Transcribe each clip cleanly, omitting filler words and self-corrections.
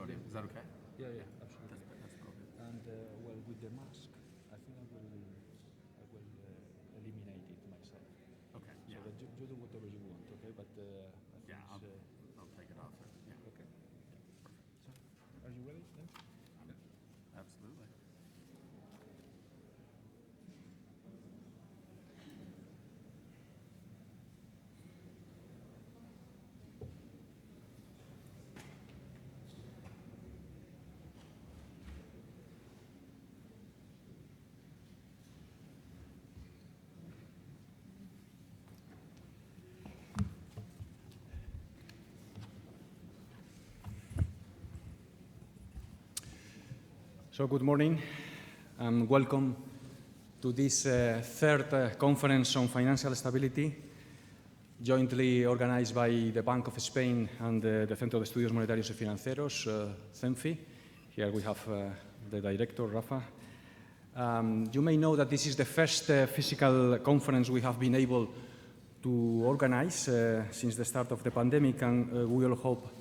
podium. Is that okay? Yeah, absolutely. That's perfect. And well, with the mask, I think I will eliminate it myself. Okay. So that you do whatever you want, okay? But I think I'll take it off. Yeah. Okay. Yeah. Perfect. So, are you ready then? Absolutely. So good morning and welcome to this third conference on financial stability, jointly organized by the Bank of Spain and the Centro de Estudios Monetarios y Financieros, CEMFI. Here we have the director, Rafa. You may know that this is the first physical conference we have been able to organize since the start of the pandemic, and we all hope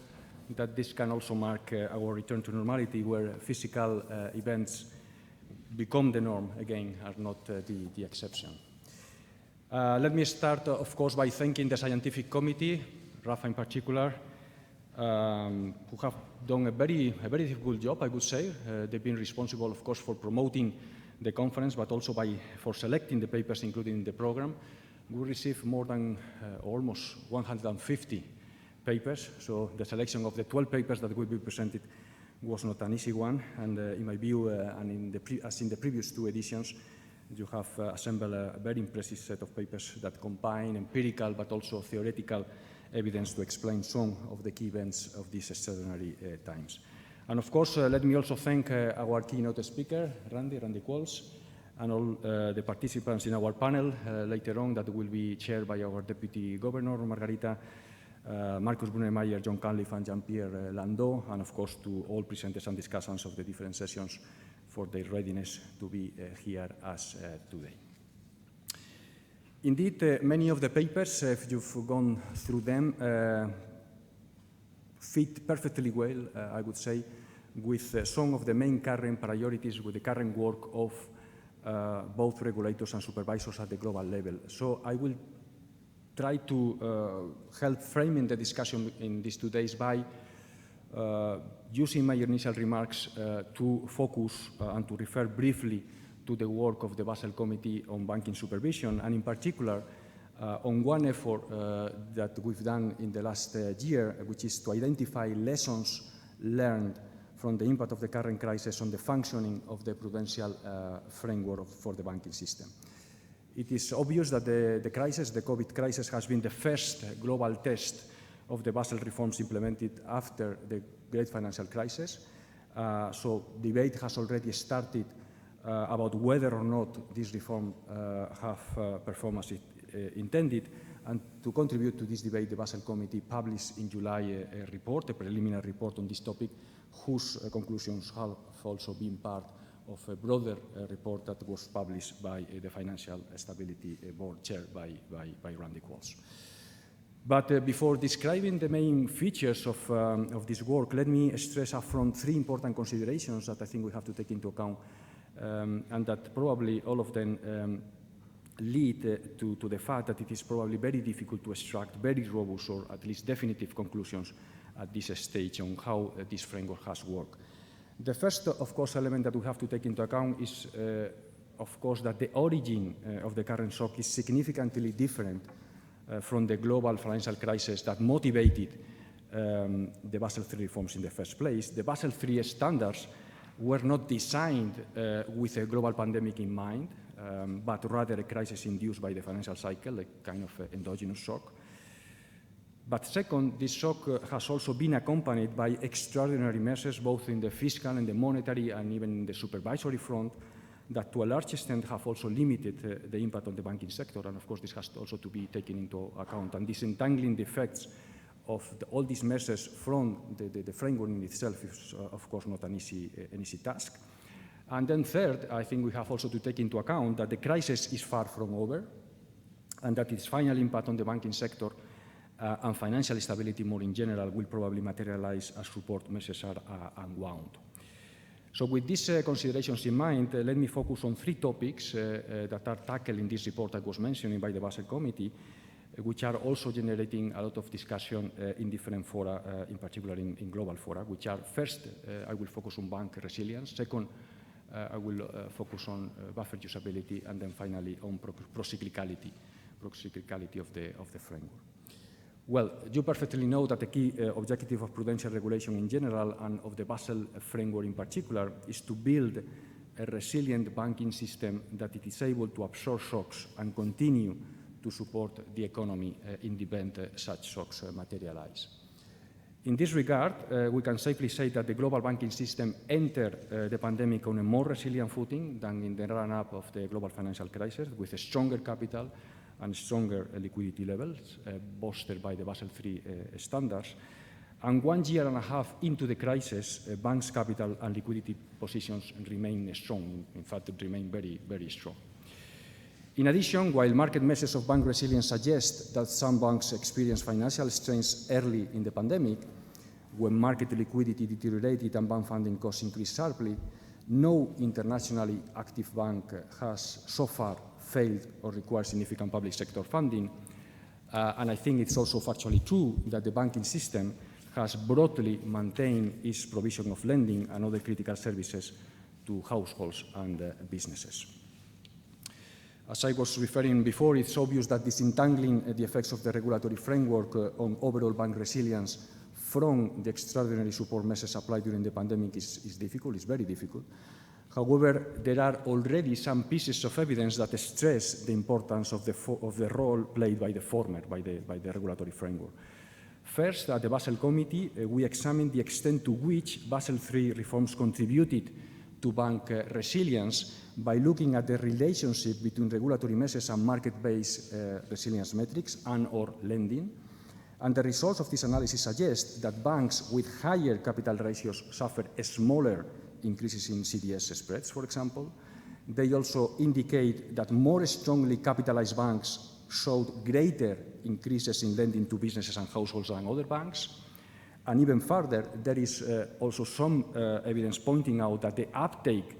that this can also mark our return to normality, where physical events become the norm again, are not the exception. Let me start, of course, by thanking the scientific committee, Rafa in particular, who have done a very difficult job, I would say. They've been responsible, of course, for promoting the conference, but also for selecting the papers included in the program. We received more than almost 150 papers, so the selection of the 12 papers that will be presented was not an easy one, and in my view, and as in the previous two editions, you have assembled a very impressive set of papers that combine empirical but also theoretical evidence to explain some of the key events of these extraordinary times. And of course, let me also thank our keynote speaker, Randal Quarles, and all the participants in our panel later on that will be chaired by our Deputy Governor, Margarita, Markus Brunner-Meyer, John Cunliffe, and Jean-Pierre Landau, and of course to all presenters and discussants of the different sessions for their readiness to be here as today. Indeed, many of the papers, if you've gone through them, fit perfectly well, I would say, with some of the main current priorities with the current work of both regulators and supervisors at the global level. So I will try to help framing the discussion in these 2 days by using my initial remarks to focus and to refer briefly to the work of the Basel Committee on Banking Supervision, and in particular on one effort that we've done in the last year, which is to identify lessons learned from the impact of the current crisis on the functioning of the prudential framework for the banking system. It is obvious that the crisis, the COVID crisis, has been the first global test of the Basel reforms implemented after the great financial crisis. So debate has already started about whether or not this reform have performed as it intended. And to contribute to this debate, the Basel Committee published in July a report, a preliminary report on this topic, whose conclusions have also been part of a broader report that was published by the Financial Stability Board, chaired by Randal Quarles. But before describing the main features of this work, let me stress upfront 3 important considerations that I think we have to take into account, and that probably all of them lead to the fact that it is probably very difficult to extract very robust or at least definitive conclusions at this stage on how this framework has worked. The first, of course, element that we have to take into account is, of course, that the origin of the current shock is significantly different from the global financial crisis that motivated the Basel III reforms in the first place. The Basel III standards were not designed with a global pandemic in mind, but rather a crisis induced by the financial cycle, a kind of endogenous shock. But second, this shock has also been accompanied by extraordinary measures, both in the fiscal and the monetary and even in the supervisory front, that to a large extent have also limited the impact on the banking sector. And of course, this has also to be taken into account. And disentangling the effects of all these measures from the framework in itself is, of course, not an easy task. And then third, I think we have also to take into account that the crisis is far from over, and that its final impact on the banking sector and financial stability more in general will probably materialize as support measures are unwound. So with these considerations in mind, let me focus on three topics that are tackled in this report I was mentioning by the Basel Committee, which are also generating a lot of discussion in different fora, in particular in global fora, which are, first, I will focus on bank resilience. Second, I will focus on buffer usability, and then finally on procyclicality of the framework. Well, you perfectly know that the key objective of prudential regulation in general and of the Basel framework in particular is to build a resilient banking system that it is able to absorb shocks and continue to support the economy in the event such shocks materialize. In this regard, we can safely say that the global banking system entered the pandemic on a more resilient footing than in the run-up of the global financial crisis, with a stronger capital and stronger liquidity levels, bolstered by the Basel III standards. And 1 year and a half into the crisis, banks' capital and liquidity positions remain strong. In fact, they remain very, very strong. In addition, while market measures of bank resilience suggest that some banks experienced financial strains early in the pandemic, when market liquidity deteriorated and bank funding costs increased sharply, no internationally active bank has so far failed or required significant public sector funding. And I think it's also factually true that the banking system has broadly maintained its provision of lending and other critical services to households and businesses. As I was referring before, it's obvious that disentangling the effects of the regulatory framework on overall bank resilience from the extraordinary support measures applied during the pandemic is difficult, it's very difficult. However, there are already some pieces of evidence that stress the importance of the role played by the former, by the regulatory framework. First, at the Basel Committee, we examined the extent to which Basel III reforms contributed to bank resilience by looking at the relationship between regulatory measures and market-based resilience metrics and/or lending. And the results of this analysis suggest that banks with higher capital ratios suffer smaller increases in CDS spreads, for example. They also indicate that more strongly capitalized banks showed greater increases in lending to businesses and households than other banks. And even further, there is also some evidence pointing out that the uptake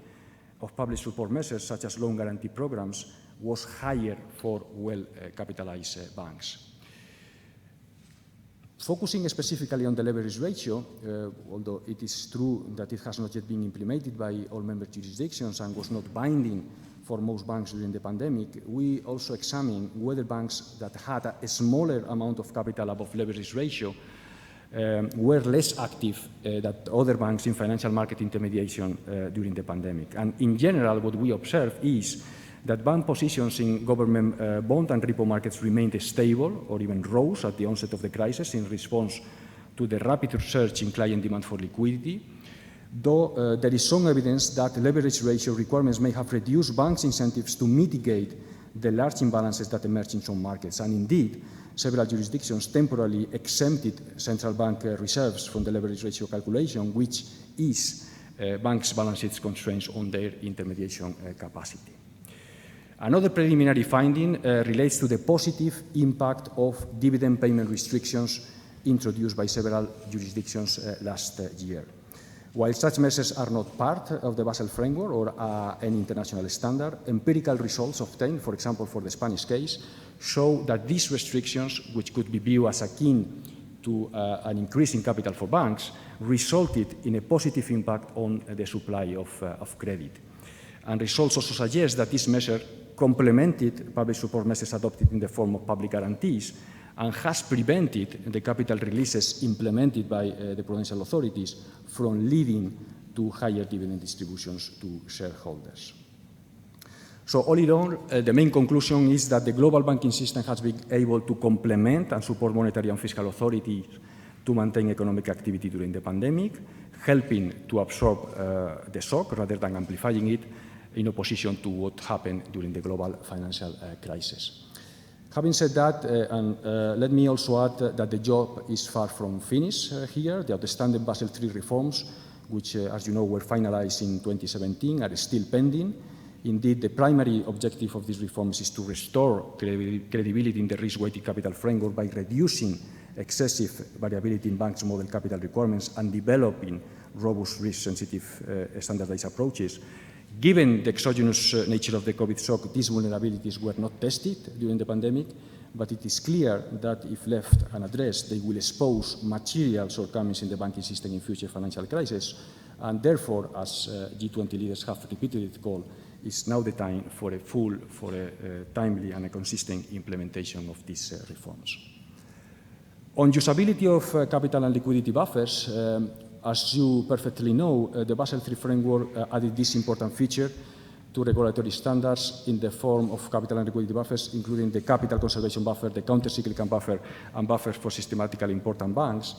of public support measures, such as loan guarantee programs, was higher for well-capitalized banks. Focusing specifically on the leverage ratio, although it is true that it has not yet been implemented by all member jurisdictions and was not binding for most banks during the pandemic, we also examined whether banks that had a smaller amount of capital above leverage ratio were less active than other banks in financial market intermediation during the pandemic. And in general, what we observe is that bank positions in government bond and repo markets remained stable or even rose at the onset of the crisis in response to the rapid surge in client demand for liquidity, though there is some evidence that leverage ratio requirements may have reduced banks' incentives to mitigate the large imbalances that emerge in some markets. And indeed, several jurisdictions temporarily exempted central bank reserves from the leverage ratio calculation, which is banks' balance sheet constraints on their intermediation capacity. Another preliminary finding relates to the positive impact of dividend payment restrictions introduced by several jurisdictions last year. While such measures are not part of the Basel framework or any international standard, empirical results obtained, for example, for the Spanish case, show that these restrictions, which could be viewed as akin to an increase in capital for banks, resulted in a positive impact on the supply of credit. And results also suggest that this measure complemented public support measures adopted in the form of public guarantees and has prevented the capital releases implemented by the prudential authorities from leading to higher dividend distributions to shareholders. So all in all, the main conclusion is that the global banking system has been able to complement and support monetary and fiscal authorities to maintain economic activity during the pandemic, helping to absorb the shock rather than amplifying it, in opposition to what happened during the global financial crisis. Having said that, let me also add that the job is far from finished here. The outstanding Basel III reforms, which, as you know, were finalized in 2017, are still pending. Indeed, the primary objective of these reforms is to restore credibility in the risk-weighted capital framework by reducing excessive variability in banks' model capital requirements and developing robust risk-sensitive standardized approaches. Given the exogenous nature of the COVID shock, these vulnerabilities were not tested during the pandemic, but it is clear that if left unaddressed, they will expose material shortcomings in the banking system in future financial crises. And therefore, as G20 leaders have repeatedly called, it's now the time for a timely and a consistent implementation of these reforms. On usability of capital and liquidity buffers, as you perfectly know, the Basel III framework added this important feature to regulatory standards in the form of capital and liquidity buffers, including the capital conservation buffer, the counter-cyclical buffer, and buffers for systematically important banks.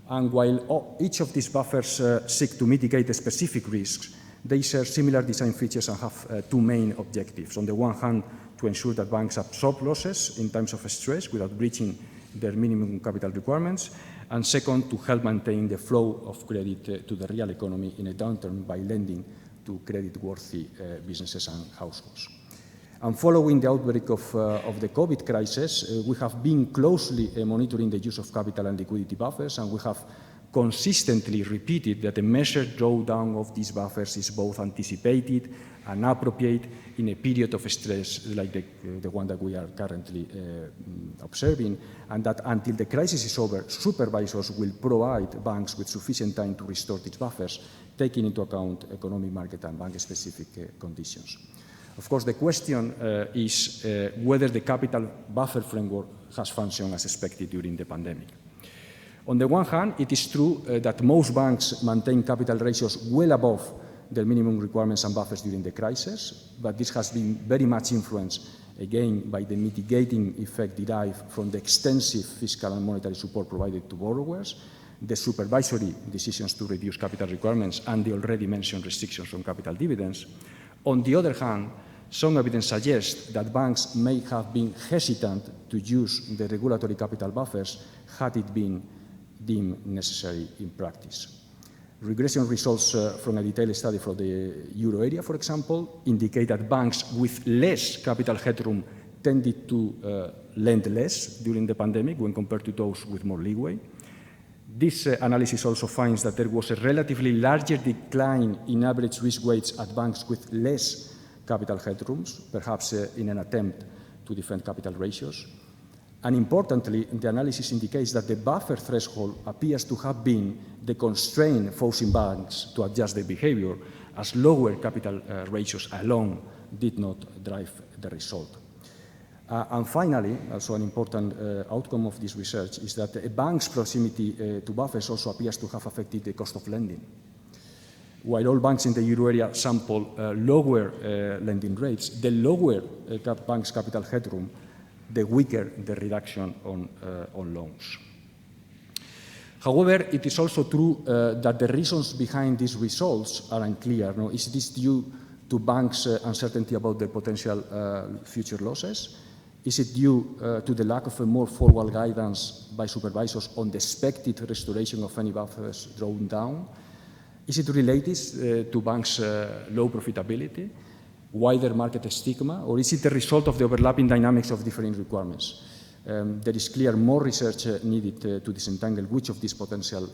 And while each of these buffers seek to mitigate specific risks, they share similar design features and have two main objectives. On the one hand, to ensure that banks absorb losses in times of stress without breaching their minimum capital requirements, and second, to help maintain the flow of credit to the real economy in a downturn by lending to credit-worthy businesses and households. And following the outbreak of the COVID crisis, we have been closely monitoring the use of capital and liquidity buffers, and we have consistently repeated that the measured drawdown of these buffers is both anticipated and appropriate in a period of stress like the one that we are currently observing, and that until the crisis is over, supervisors will provide banks with sufficient time to restore these buffers, taking into account economic, market, and bank-specific conditions. Of course, the question is whether the capital buffer framework has functioned as expected during the pandemic. On the one hand, it is true that most banks maintain capital ratios well above the minimum requirements and buffers during the crisis, but this has been very much influenced, again, by the mitigating effect derived from the extensive fiscal and monetary support provided to borrowers, the supervisory decisions to reduce capital requirements, and the already mentioned restrictions on capital dividends. On the other hand, some evidence suggests that banks may have been hesitant to use the regulatory capital buffers had it been deemed necessary in practice. Regression results from a detailed study for the euro area, for example, indicate that banks with less capital headroom tended to lend less during the pandemic when compared to those with more leeway. This analysis also finds that there was a relatively larger decline in average risk weights at banks with less capital headrooms, perhaps in an attempt to defend capital ratios. And importantly, the analysis indicates that the buffer threshold appears to have been the constraint forcing banks to adjust their behavior, as lower capital ratios alone did not drive the result. And finally, also an important outcome of this research is that a bank's proximity to buffers also appears to have affected the cost of lending. While all banks in the euro area sample lower lending rates, the lower bank's capital headroom, the weaker the reduction on loans. However, it is also true that the reasons behind these results are unclear. Now, is this due to banks' uncertainty about their potential future losses? Is it due to the lack of a more forward guidance by supervisors on the expected restoration of any buffers drawn down? Is it related to banks' low profitability, wider market stigma, or is it the result of the overlapping dynamics of different requirements? There is clear more research needed to disentangle which of these potential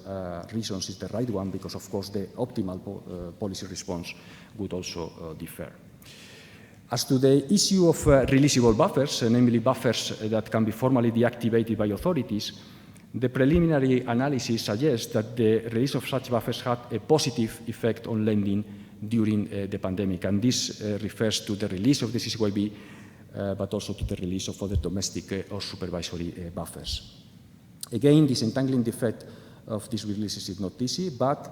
reasons is the right one, because of course the optimal policy response would also differ. As to the issue of releasable buffers, namely buffers that can be formally deactivated by authorities, the preliminary analysis suggests that the release of such buffers had a positive effect on lending during the pandemic, and this refers to the release of the CCYB, but also to the release of other domestic or supervisory buffers. Again, disentangling the effect of these releases is not easy, but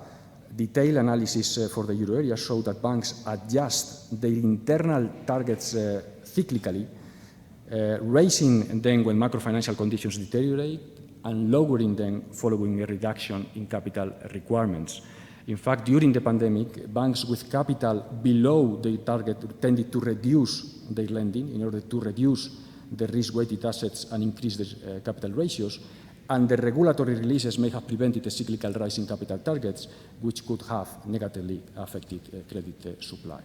detailed analysis for the euro area show that banks adjust their internal targets cyclically, raising them when macro-financial conditions deteriorate and lowering them following a reduction in capital requirements. In fact, during the pandemic, banks with capital below their target tended to reduce their lending in order to reduce the risk-weighted assets and increase the capital ratios, and the regulatory releases may have prevented a cyclical rise in capital targets, which could have negatively affected credit supply.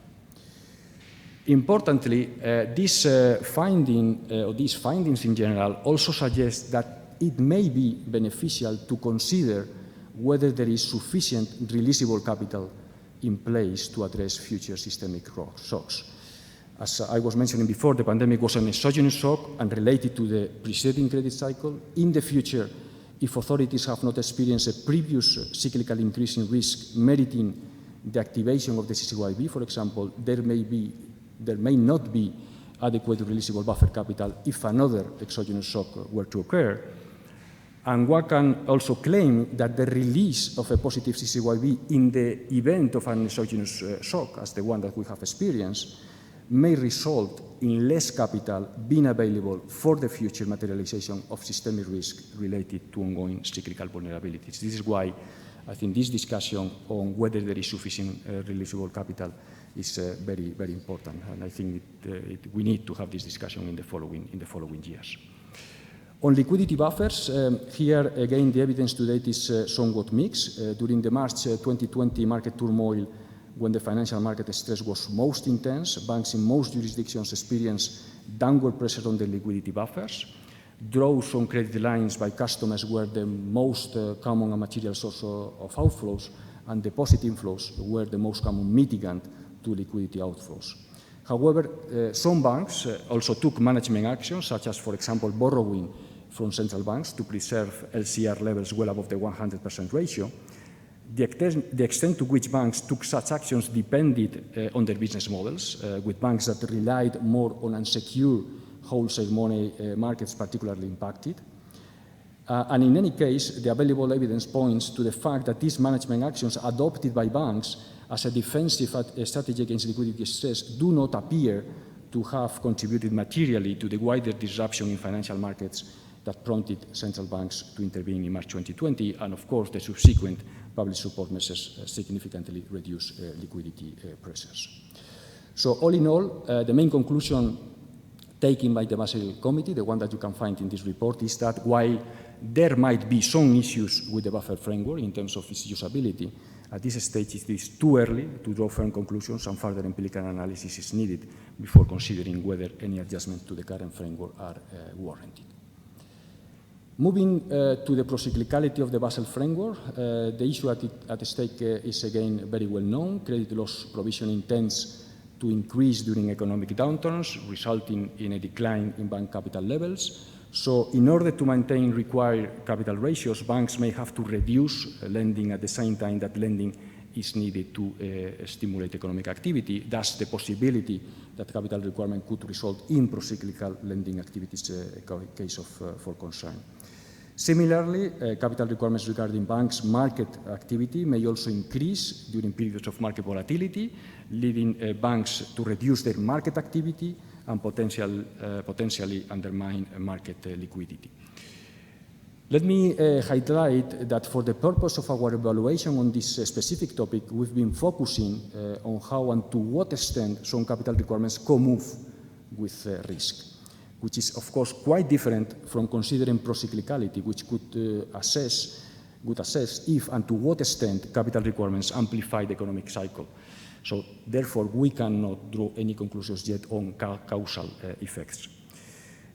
Importantly, this finding, or these findings in general, also suggest that it may be beneficial to consider whether there is sufficient releasable capital in place to address future systemic shocks. As I was mentioning before, the pandemic was an exogenous shock and related to the preceding credit cycle. In the future, if authorities have not experienced a previous cyclical increase in risk meriting the activation of the CCYB, for example, there may not be adequate releasable buffer capital if another exogenous shock were to occur. And one can also claim that the release of a positive CCYB in the event of an exogenous shock, as the one that we have experienced, may result in less capital being available for the future materialization of systemic risk related to ongoing cyclical vulnerabilities. This is why I think this discussion on whether there is sufficient releasable capital is very, very important, and I think we need to have this discussion in the following years. On liquidity buffers, here again the evidence to date is somewhat mixed. During the March 2020 market turmoil, when the financial market stress was most intense, banks in most jurisdictions experienced downward pressure on the liquidity buffers. Draws on credit lines by customers were the most common and material source of outflows, and deposit inflows were the most common mitigant to liquidity outflows. However, some banks also took management actions, such as, for example, borrowing from central banks to preserve LCR levels well above the 100% ratio. The extent to which banks took such actions depended on their business models, with banks that relied more on unsecured wholesale money markets particularly impacted. And in any case, the available evidence points to the fact that these management actions adopted by banks as a defensive strategy against liquidity stress do not appear to have contributed materially to the wider disruption in financial markets that prompted central banks to intervene in March 2020, and of course the subsequent public support measures significantly reduced liquidity pressures. So all in all, the main conclusion taken by the Basel Committee, the one that you can find in this report, is that while there might be some issues with the buffer framework in terms of its usability, at this stage it is too early to draw firm conclusions, and further empirical analysis is needed before considering whether any adjustments to the current framework are warranted. Moving to the procyclicality of the Basel framework, the issue at stake is again very well known. Credit loss provisioning tends to increase during economic downturns, resulting in a decline in bank capital levels. So in order to maintain required capital ratios, banks may have to reduce lending at the same time that lending is needed to stimulate economic activity. Thus, the possibility that capital requirement could result in procyclical lending activities a case for concern. Similarly, capital requirements regarding banks' market activity may also increase during periods of market volatility, leading banks to reduce their market activity and potentially undermine market liquidity. Let me highlight that for the purpose of our evaluation on this specific topic, we've been focusing on how and to what extent some capital requirements co-move with risk, which is of course quite different from considering procyclicality, which could assess if and to what extent capital requirements amplify the economic cycle. So therefore, we cannot draw any conclusions yet on causal effects.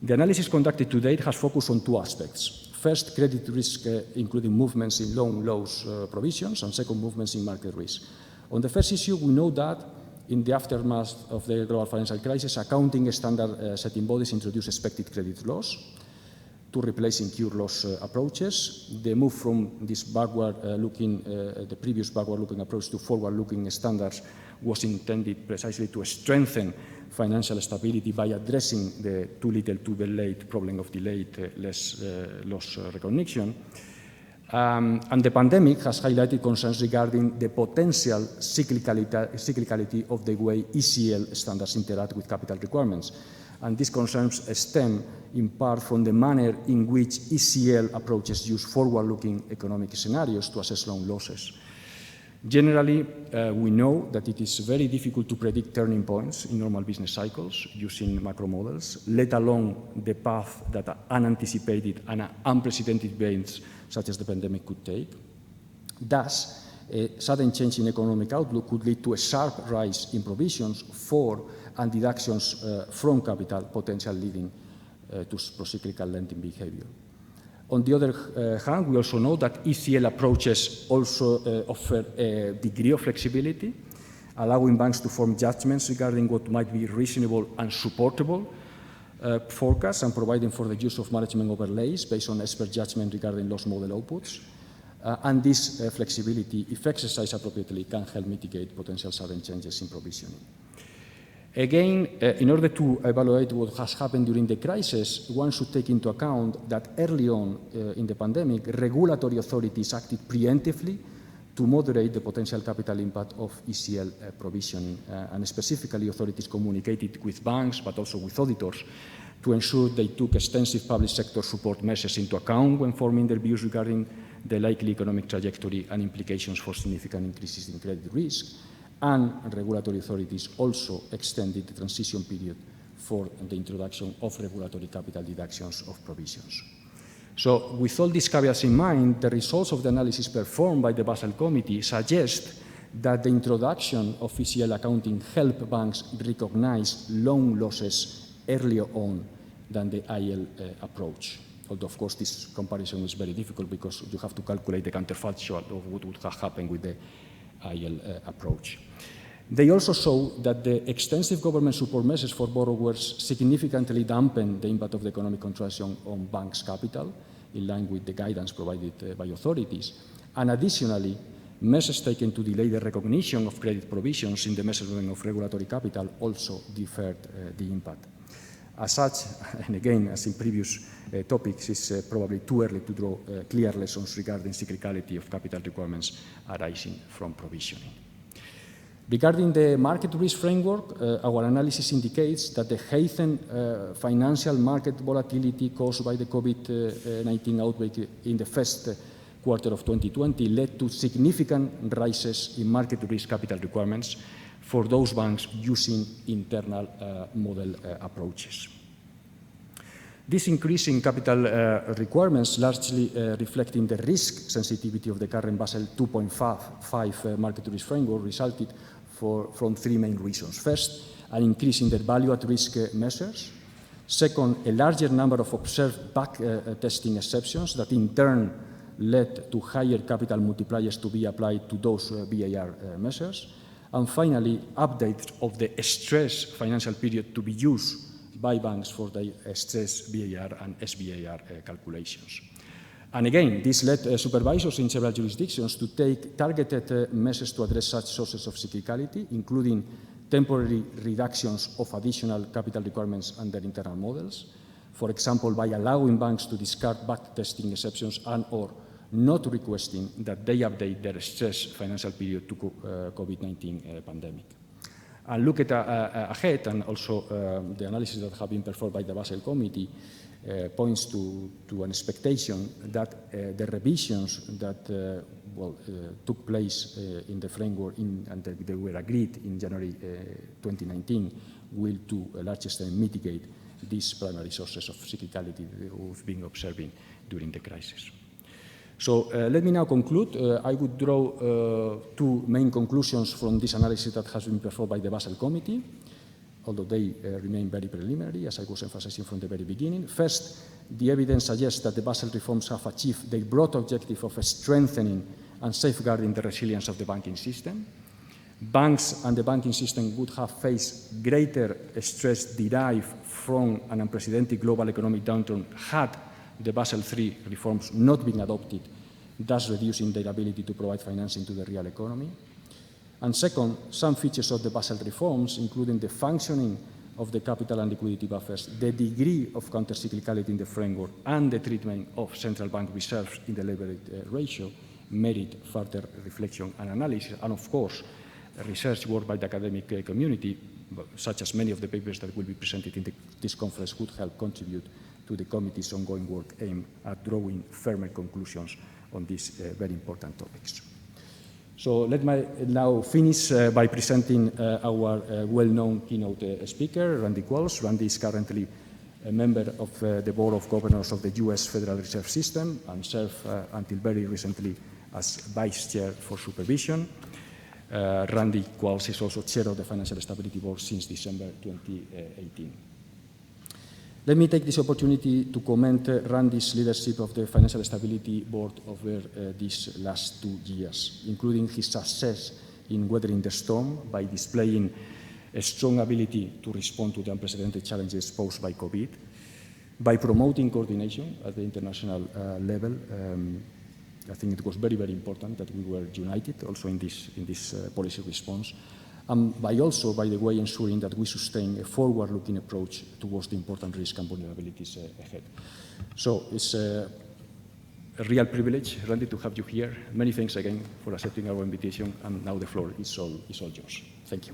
The analysis conducted to date has focused on two aspects. First, credit risk, including movements in loan loss provisions, and second, movements in market risk. On the first issue, we know that in the aftermath of the global financial crisis, accounting standard setting bodies introduced expected credit loss to replace incurred loss approaches. The move from this the previous backward-looking approach to forward-looking standards was intended precisely to strengthen financial stability by addressing the too little, too late problem of delayed loss recognition. And the pandemic has highlighted concerns regarding the potential cyclicality of the way ECL standards interact with capital requirements. And these concerns stem in part from the manner in which ECL approaches use forward-looking economic scenarios to assess loan losses. Generally, we know that it is very difficult to predict turning points in normal business cycles using macro models, let alone the path that unanticipated and unprecedented events such as the pandemic could take. Thus, a sudden change in economic outlook could lead to a sharp rise in provisions for and deductions from capital, potentially leading to procyclical lending behavior. On the other hand, we also know that ECL approaches also offer a degree of flexibility, allowing banks to form judgments regarding what might be reasonable and supportable forecasts, and providing for the use of management overlays based on expert judgment regarding loss model outputs. And this flexibility, if exercised appropriately, can help mitigate potential sudden changes in provisioning. Again, in order to evaluate what has happened during the crisis, one should take into account that early on in the pandemic, regulatory authorities acted preemptively to moderate the potential capital impact of ECL provisioning, and specifically authorities communicated with banks but also with auditors to ensure they took extensive public sector support measures into account when forming their views regarding the likely economic trajectory and implications for significant increases in credit risk. And regulatory authorities also extended the transition period for the introduction of regulatory capital deductions of provisions. So with all these caveats in mind, the results of the analysis performed by the Basel Committee suggest that the introduction of ECL accounting helped banks recognize loan losses earlier on than the IL approach. Although, of course, this comparison is very difficult because you have to calculate the counterfactual of what would have happened with the IL approach. They also show that the extensive government support measures for borrowers significantly dampened the impact of the economic contraction on banks' capital, in line with the guidance provided by authorities. And additionally, measures taken to delay the recognition of credit provisions in the measurement of regulatory capital also deferred the impact. As such, and again, as in previous topics, it's probably too early to draw clear lessons regarding cyclicality of capital requirements arising from provisioning. Regarding the market risk framework, our analysis indicates that the heightened financial market volatility caused by the COVID-19 outbreak in the first quarter of 2020 led to significant rises in market risk capital requirements for those banks using internal model approaches. This increase in capital requirements, largely reflecting the risk sensitivity of the current Basel 2.5 market risk framework, resulted from three main reasons. First, an increase in the value at risk measures. Second, a larger number of observed back testing exceptions that in turn led to higher capital multipliers to be applied to those VAR measures. And finally, updates of the stress financial period to be used by banks for the stress VAR and SVAR calculations. And again, this led supervisors in several jurisdictions to take targeted measures to address such sources of cyclicality, including temporary reductions of additional capital requirements under internal models, for example, by allowing banks to discard backtesting exceptions and/or not requesting that they update their stress financial period to COVID-19 pandemic. And look at ahead, and also the analysis that have been performed by the Basel Committee points to an expectation that the revisions that took place in the framework and they were agreed in January 2019 will to a large extent mitigate these primary sources of cyclicality that we've been observing during the crisis. So let me now conclude. I would draw two main conclusions from this analysis that has been performed by the Basel Committee, although they remain very preliminary, as I was emphasizing from the very beginning. First, the evidence suggests that the Basel reforms have achieved their broad objective of strengthening and safeguarding the resilience of the banking system. Banks and the banking system would have faced greater stress derived from an unprecedented global economic downturn had the Basel III reforms not been adopted, thus reducing their ability to provide financing to the real economy. And second, some features of the Basel reforms, including the functioning of the capital and liquidity buffers, the degree of countercyclicality in the framework, and the treatment of central bank reserves in the leverage ratio, merit further reflection and analysis. And of course, research work by the academic community, such as many of the papers that will be presented in this conference, would help contribute to the committee's ongoing work aimed at drawing firmer conclusions on these very important topics. So let me now finish by presenting our well-known keynote speaker, Randal Quarles. Randy is currently a member of the Board of Governors of the US Federal Reserve System and served until very recently as Vice Chair for Supervision. Randal Quarles is also Chair of the Financial Stability Board since December 2018. Let me take this opportunity to commend Randy's leadership of the Financial Stability Board over these last 2 years, including his success in weathering the storm by displaying a strong ability to respond to the unprecedented challenges posed by COVID, by promoting coordination at the international level. I think it was very, very important that we were united also in this policy response. By the way, ensuring that we sustain a forward-looking approach towards the important risks and vulnerabilities ahead. So it's a real privilege, Randy, to have you here. Many thanks again for accepting our invitation, and now the floor is all yours. Thank you.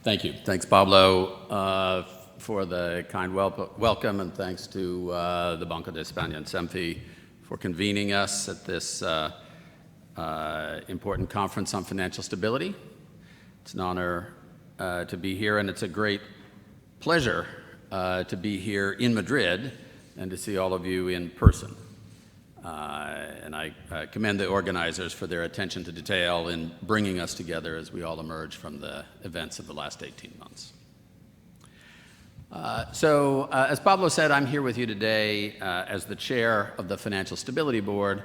Thank you. Thanks, Pablo, for the kind welcome, and thanks to the Banco de España and CEMFI for convening us at this important conference on financial stability. It's an honor to be here, and it's a great pleasure to be here in Madrid and to see all of you in person. And I commend the organizers for their attention to detail in bringing us together as we all emerge from the events of the last 18 months. As Pablo said, I'm here with you today as the chair of the Financial Stability Board,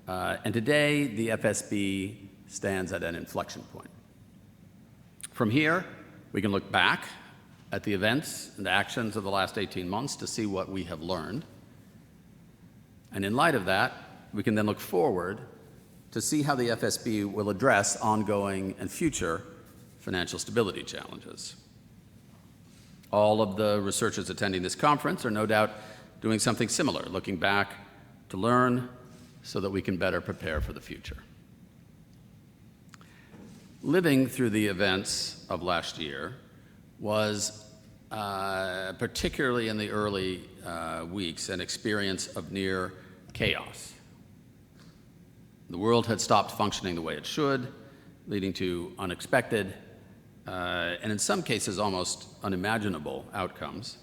and today the FSB stands at an inflection point. From here, we can look back at the events and actions of the last 18 months to see what we have learned. And in light of that, we can then look forward to see how the FSB will address ongoing and future financial stability challenges. All of the researchers attending this conference are no doubt doing something similar, looking back to learn so that we can better prepare for the future. Living through the events of last year was, particularly in the early weeks, an experience of near chaos. The world had stopped functioning the way it should, leading to unexpected and in some cases almost unimaginable outcomes,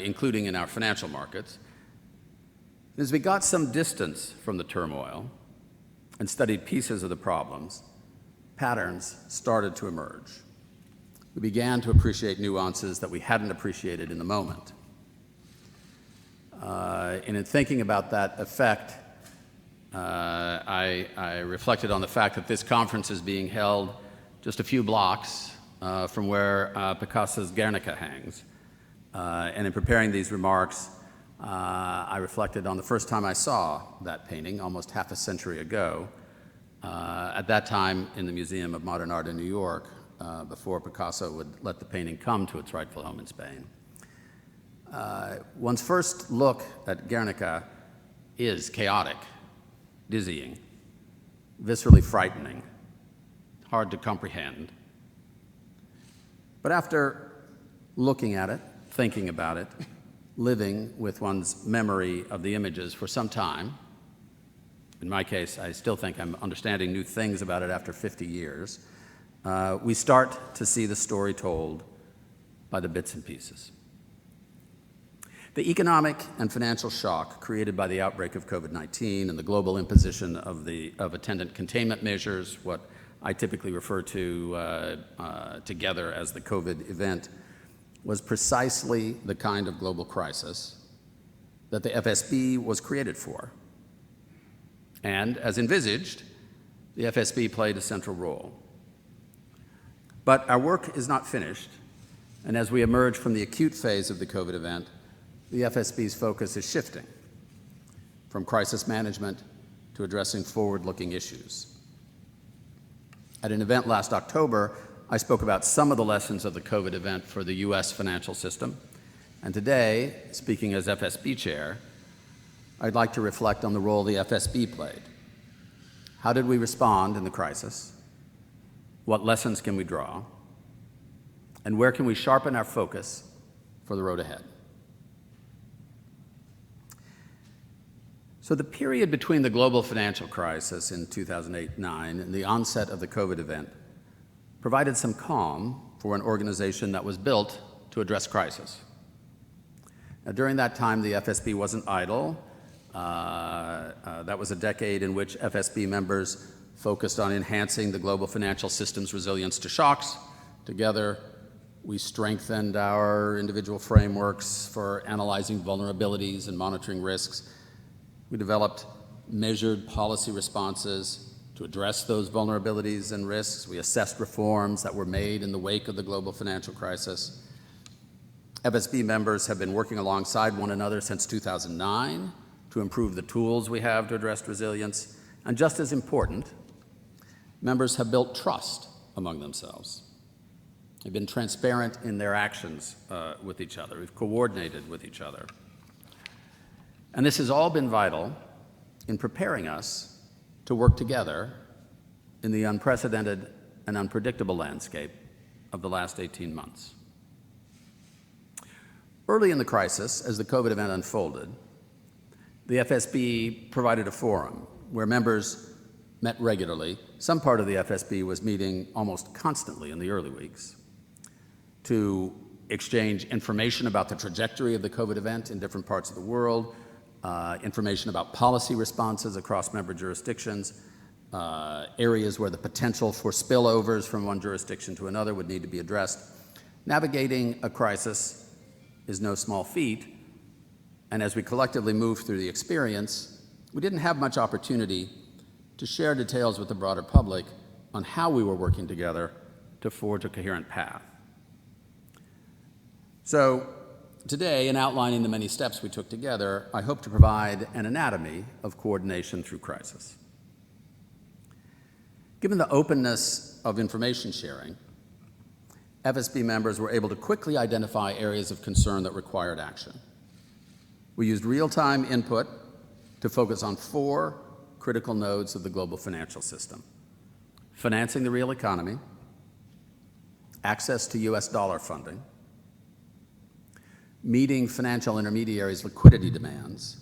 including in our financial markets. As we got some distance from the turmoil and studied pieces of the problems, patterns started to emerge. We began to appreciate nuances that we hadn't appreciated in the moment. And in thinking about that effect, I reflected on the fact that this conference is being held just a few blocks from where Picasso's Guernica hangs. And in preparing these remarks, I reflected on the first time I saw that painting, almost half a century ago, at that time in the Museum of Modern Art in New York, before Picasso would let the painting come to its rightful home in Spain. One's first look at Guernica is chaotic, dizzying, viscerally frightening, hard to comprehend. But after looking at it, thinking about it, living with one's memory of the images for some time, in my case, I still think I'm understanding new things about it after 50 years, we start to see the story told by the bits and pieces. The economic and financial shock created by the outbreak of COVID-19 and the global imposition of attendant containment measures, what I typically refer to together as the COVID event, was precisely the kind of global crisis that the FSB was created for. And as envisaged, the FSB played a central role. But our work is not finished, and as we emerge from the acute phase of the COVID event, the FSB's focus is shifting from crisis management to addressing forward-looking issues. At an event last October, I spoke about some of the lessons of the COVID event for the US financial system, and today, speaking as FSB chair, I'd like to reflect on the role the FSB played. How did we respond in the crisis? What lessons can we draw? And where can we sharpen our focus for the road ahead? So the period between the global financial crisis in 2008-9 and the onset of the COVID event provided some calm for an organization that was built to address crisis. Now, during that time, the FSB wasn't idle. That was a decade in which FSB members focused on enhancing the global financial system's resilience to shocks. Together, we strengthened our individual frameworks for analyzing vulnerabilities and monitoring risks. We developed measured policy responses to address those vulnerabilities and risks. We assessed reforms that were made in the wake of the global financial crisis. FSB members have been working alongside one another since 2009 to improve the tools we have to address resilience. And just as important, members have built trust among themselves. They've been transparent in their actions with each other. We've coordinated with each other. And this has all been vital in preparing us to work together in the unprecedented and unpredictable landscape of the last 18 months. Early in the crisis, as the COVID event unfolded, the FSB provided a forum where members met regularly. Some part of the FSB was meeting almost constantly in the early weeks to exchange information about the trajectory of the COVID event in different parts of the world, information about policy responses across member jurisdictions, areas where the potential for spillovers from one jurisdiction to another would need to be addressed. Navigating a crisis is no small feat, and as we collectively moved through the experience, we didn't have much opportunity to share details with the broader public on how we were working together to forge a coherent path. So today, in outlining the many steps we took together, I hope to provide an anatomy of coordination through crisis. Given the openness of information sharing, FSB members were able to quickly identify areas of concern that required action. We used real-time input to focus on 4 critical nodes of the global financial system: financing the real economy, access to US dollar funding, meeting financial intermediaries' liquidity demands,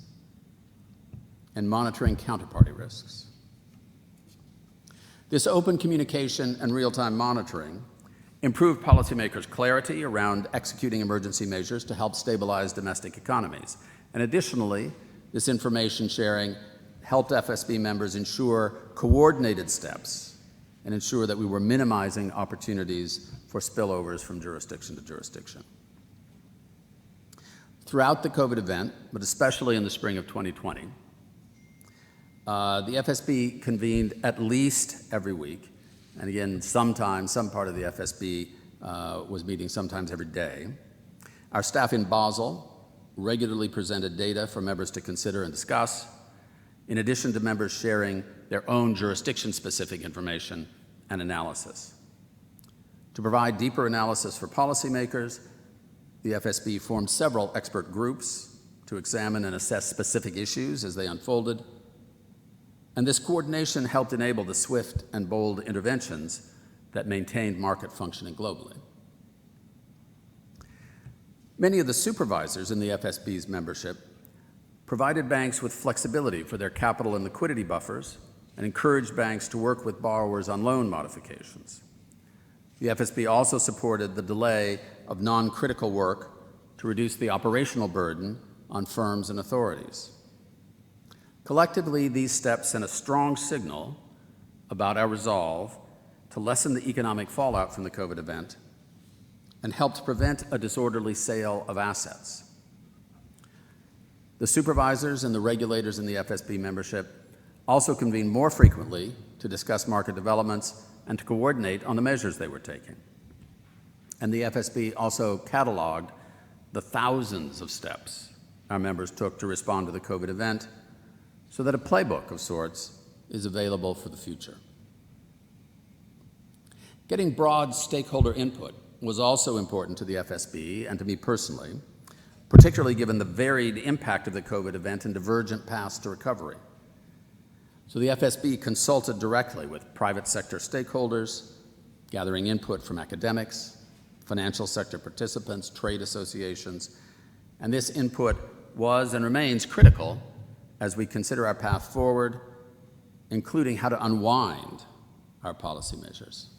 and monitoring counterparty risks. This open communication and real-time monitoring improved policymakers' clarity around executing emergency measures to help stabilize domestic economies. And additionally, this information sharing helped FSB members ensure coordinated steps and ensure that we were minimizing opportunities for spillovers from jurisdiction to jurisdiction. Throughout the COVID event, but especially in the spring of 2020, the FSB convened at least every week. And again, sometimes, some part of the FSB was meeting sometimes every day. Our staff in Basel regularly presented data for members to consider and discuss, in addition to members sharing their own jurisdiction-specific information and analysis. To provide deeper analysis for policymakers, the FSB formed several expert groups to examine and assess specific issues as they unfolded, and this coordination helped enable the swift and bold interventions that maintained market functioning globally. Many of the supervisors in the FSB's membership provided banks with flexibility for their capital and liquidity buffers and encouraged banks to work with borrowers on loan modifications. The FSB also supported the delay of non-critical work to reduce the operational burden on firms and authorities. Collectively, these steps sent a strong signal about our resolve to lessen the economic fallout from the COVID event and helped prevent a disorderly sale of assets. The supervisors and the regulators in the FSB membership also convened more frequently to discuss market developments and to coordinate on the measures they were taking. And the FSB also cataloged the thousands of steps our members took to respond to the COVID event so that a playbook of sorts is available for the future. Getting broad stakeholder input was also important to the FSB and to me personally, particularly given the varied impact of the COVID event and divergent paths to recovery. So the FSB consulted directly with private sector stakeholders, gathering input from academics, financial sector participants, trade associations, and this input was and remains critical as we consider our path forward, including how to unwind our policy measures.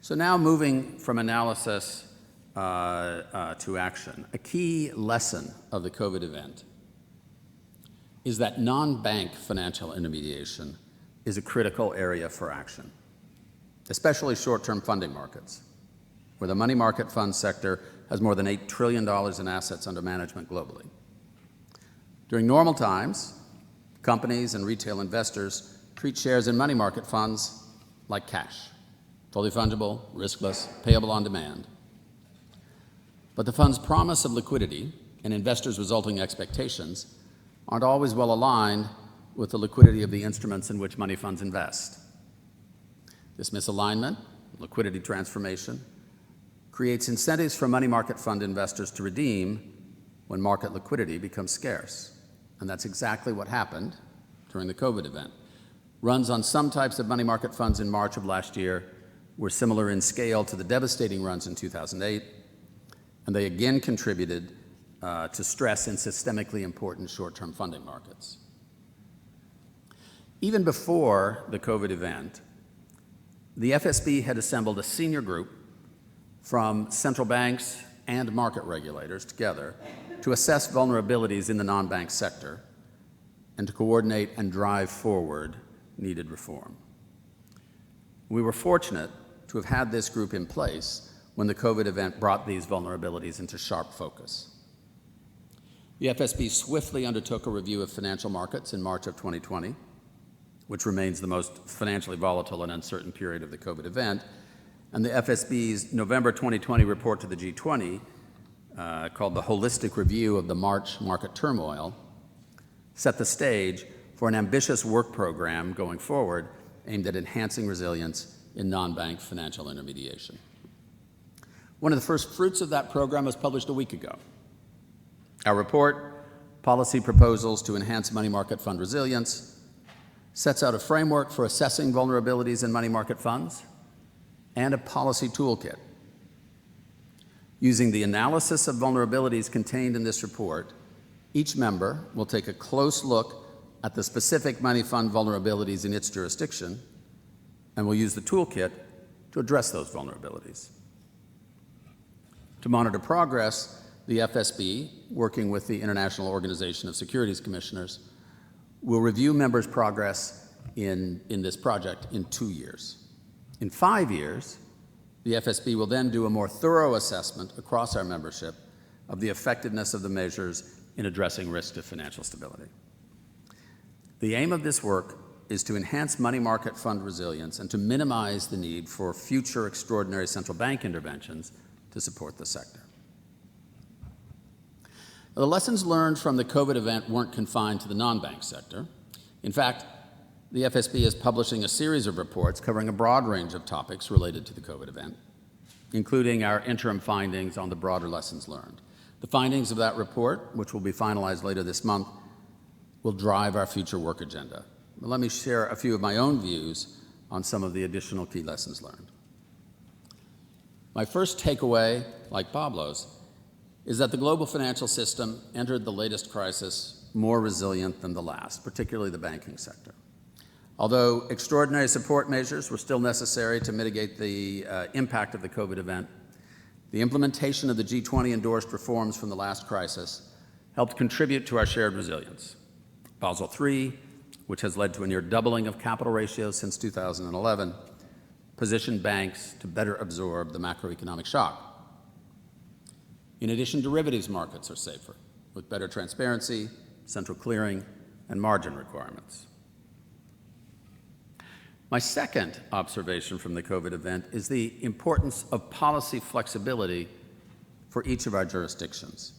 So now moving from analysis to action. A key lesson of the COVID event is that non-bank financial intermediation is a critical area for action, especially short-term funding markets, where the money market fund sector has more than $8 trillion in assets under management globally. During normal times, companies and retail investors treat shares in money market funds like cash, fully fungible, riskless, payable on demand. But the fund's promise of liquidity and investors' resulting expectations aren't always well aligned with the liquidity of the instruments in which money funds invest. This misalignment, liquidity transformation, creates incentives for money market fund investors to redeem when market liquidity becomes scarce. And that's exactly what happened during the COVID event. Runs on some types of money market funds in March of last year were similar in scale to the devastating runs in 2008, and they again contributed to stress in systemically important short-term funding markets. Even before the COVID event, the FSB had assembled a senior group from central banks and market regulators together to assess vulnerabilities in the non-bank sector and to coordinate and drive forward needed reform. We were fortunate to have had this group in place when the COVID event brought these vulnerabilities into sharp focus. The FSB swiftly undertook a review of financial markets in March of 2020, which remains the most financially volatile and uncertain period of the COVID event, and the FSB's November 2020 report to the G20, called the Holistic Review of the March Market Turmoil, set the stage for an ambitious work program going forward aimed at enhancing resilience in non-bank financial intermediation. One of the first fruits of that program was published a week ago. Our report, Policy Proposals to Enhance Money Market Fund Resilience, sets out a framework for assessing vulnerabilities in money market funds and a policy toolkit. Using the analysis of vulnerabilities contained in this report, each member will take a close look at the specific money fund vulnerabilities in its jurisdiction and will use the toolkit to address those vulnerabilities. To monitor progress, the FSB, working with the International Organization of Securities Commissioners, will review members' progress in this project in 2 years. In 5 years, the FSB will then do a more thorough assessment across our membership of the effectiveness of the measures in addressing risk to financial stability. The aim of this work is to enhance money market fund resilience and to minimize the need for future extraordinary central bank interventions to support the sector. The lessons learned from the COVID event weren't confined to the non-bank sector. In fact, the FSB is publishing a series of reports covering a broad range of topics related to the COVID event, including our interim findings on the broader lessons learned. The findings of that report, which will be finalized later this month, will drive our future work agenda. But let me share a few of my own views on some of the additional key lessons learned. My first takeaway, like Pablo's, is that the global financial system entered the latest crisis more resilient than the last, particularly the banking sector. Although extraordinary support measures were still necessary to mitigate the impact of the COVID event, the implementation of the G20 endorsed reforms from the last crisis helped contribute to our shared resilience. Basel III, which has led to a near doubling of capital ratios since 2011, positioned banks to better absorb the macroeconomic shock. In addition, derivatives markets are safer, with better transparency, central clearing, and margin requirements. My second observation from the COVID event is the importance of policy flexibility for each of our jurisdictions.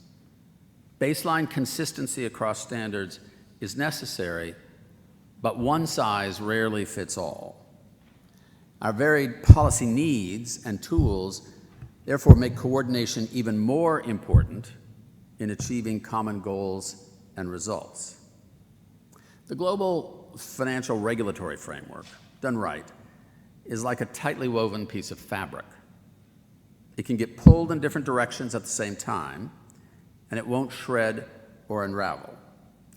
Baseline consistency across standards is necessary, but one size rarely fits all. Our varied policy needs and tools therefore make coordination even more important in achieving common goals and results. The global financial regulatory framework, done right, is like a tightly woven piece of fabric. It can get pulled in different directions at the same time, and it won't shred or unravel.